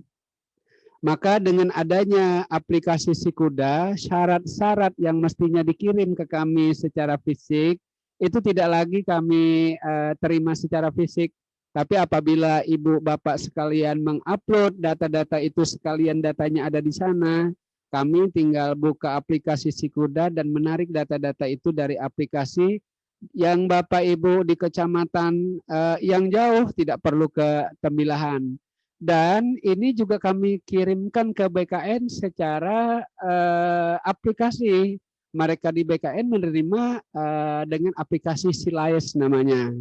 Speaker 8: Maka dengan adanya aplikasi Sikuda, syarat-syarat yang mestinya dikirim ke kami secara fisik itu tidak lagi kami terima secara fisik. Tapi apabila ibu bapak sekalian mengupload data-data itu, sekalian datanya ada di sana, kami tinggal buka aplikasi Sikuda dan menarik data-data itu dari aplikasi. Yang bapak ibu di kecamatan yang jauh tidak perlu ke Tembilahan. Dan ini juga kami kirimkan ke BKN secara aplikasi. Mereka di BKN menerima dengan aplikasi Silais namanya.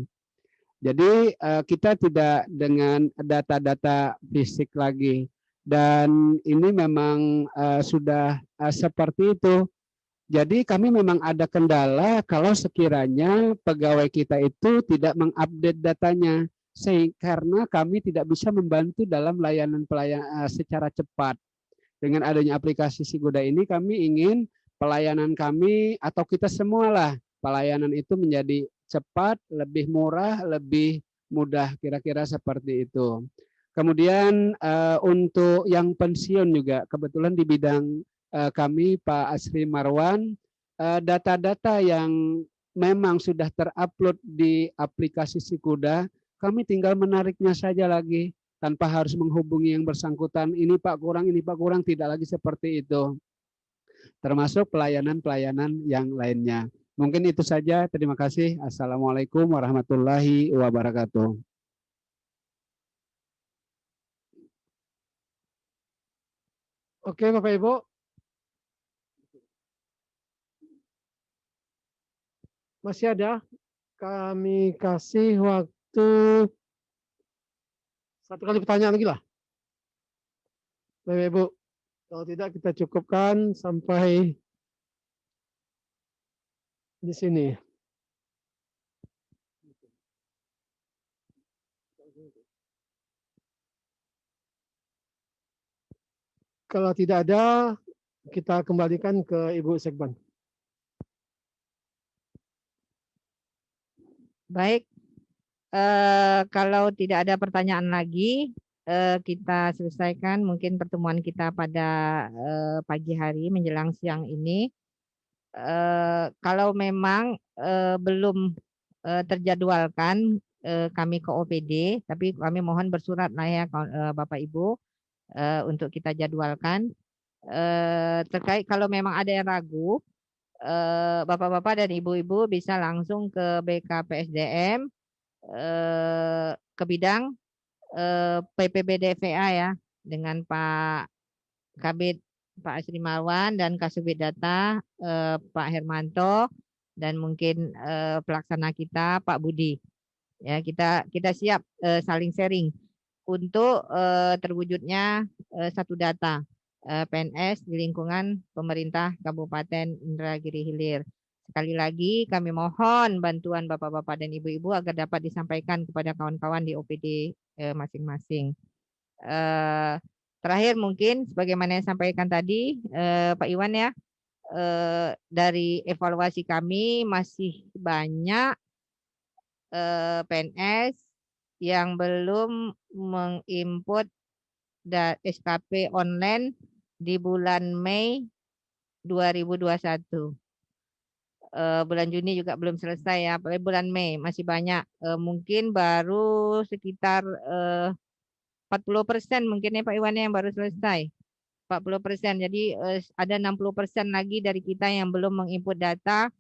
Speaker 8: Jadi kita tidak dengan data-data fisik lagi. Dan ini memang sudah seperti itu. Jadi kami memang ada kendala kalau sekiranya pegawai kita itu tidak mengupdate datanya. Karena kami tidak bisa membantu dalam layanan pelayanan secara cepat. Dengan adanya aplikasi Sikuda ini kami ingin pelayanan kami atau kita semualah pelayanan itu menjadi cepat, lebih murah, lebih mudah, kira-kira seperti itu. Kemudian untuk yang pensiun juga kebetulan di bidang kami Pak Asri Marwan, data-data yang memang sudah terupload di aplikasi Sikuda, kami tinggal menariknya saja lagi tanpa harus menghubungi yang bersangkutan. Ini Pak kurang, tidak lagi seperti itu. Termasuk pelayanan-pelayanan yang lainnya. Mungkin itu saja. Terima kasih. Assalamualaikum warahmatullahi wabarakatuh.
Speaker 1: Oke, Bapak Ibu. Masih ada? Kami kasih waktu 1 kali pertanyaan lagi lah. Bapak Ibu, kalau tidak kita cukupkan sampai di sini. Kalau tidak ada, kita kembalikan ke Ibu Sekban.
Speaker 5: Baik, kalau tidak ada pertanyaan lagi, kita selesaikan mungkin pertemuan kita pada pagi hari menjelang siang ini. Kalau memang belum terjadwalkan kami ke OPD, tapi kami mohon bersurat lah ya Bapak Ibu untuk kita jadwalkan. Terkait kalau memang ada yang ragu, Bapak-bapak dan Ibu-ibu bisa langsung ke BKPSDM ke bidang PPBDVA ya, dengan Pak Kabid Pak Asri Marwan dan Kasubit Data Pak Hermanto dan mungkin pelaksana kita Pak Budi. Ya, kita siap saling sharing untuk terwujudnya satu data PNS di lingkungan pemerintah Kabupaten Indragiri Hilir. Sekali lagi kami mohon bantuan Bapak-bapak dan Ibu-ibu agar dapat disampaikan kepada kawan-kawan di OPD masing-masing. Terakhir mungkin sebagaimana yang sampaikan tadi Pak Iwan ya, dari evaluasi kami masih banyak PNS yang belum menginput SKP online di bulan Mei 2021. Bulan Juni juga belum selesai ya, apalagi bulan Mei masih banyak. Mungkin baru sekitar 40% mungkin ya Pak Iwan yang baru selesai. 40%. Jadi ada 60% lagi dari kita yang belum menginput data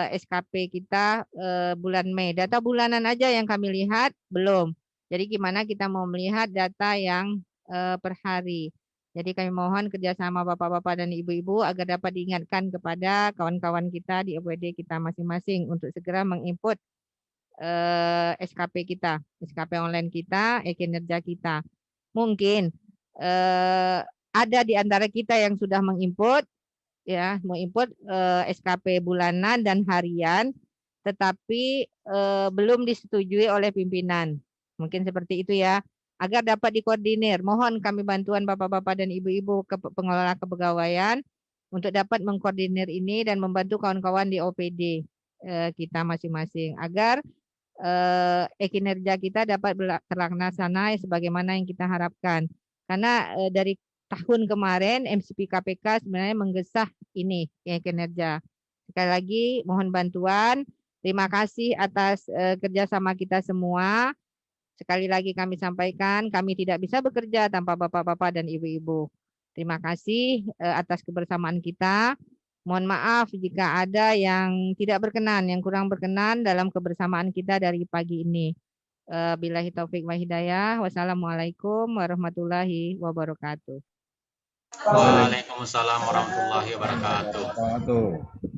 Speaker 5: SKP kita bulan Mei. Data bulanan aja yang kami lihat belum. Jadi gimana kita mau melihat data yang per hari. Jadi kami mohon kerjasama Bapak-Bapak dan Ibu-Ibu agar dapat diingatkan kepada kawan-kawan kita di OPD kita masing-masing untuk segera menginput SKP kita, SKP online kita, e-kinerja kita. Mungkin ada di antara kita yang sudah menginput, ya, menginput SKP bulanan dan harian, tetapi belum disetujui oleh pimpinan. Mungkin seperti itu ya. Agar dapat dikoordinir, mohon kami bantuan Bapak-Bapak dan Ibu-Ibu pengelola kepegawaian untuk dapat mengkoordinir ini dan membantu kawan-kawan di OPD kita masing-masing agar kinerja kita dapat terlaksana sebagaimana yang kita harapkan. Karena dari tahun kemarin MCP KPK sebenarnya menggesah ini kinerja. Sekali lagi mohon bantuan. Terima kasih atas kerjasama kita semua. Sekali lagi kami sampaikan, kami tidak bisa bekerja tanpa Bapak-Bapak dan Ibu-Ibu. Terima kasih atas kebersamaan kita. Mohon maaf jika ada yang tidak berkenan, yang kurang berkenan dalam kebersamaan kita dari pagi ini. Billahi taufik wa hidayah. Wassalamualaikum warahmatullahi wabarakatuh.
Speaker 2: Waalaikumsalam warahmatullahi wabarakatuh.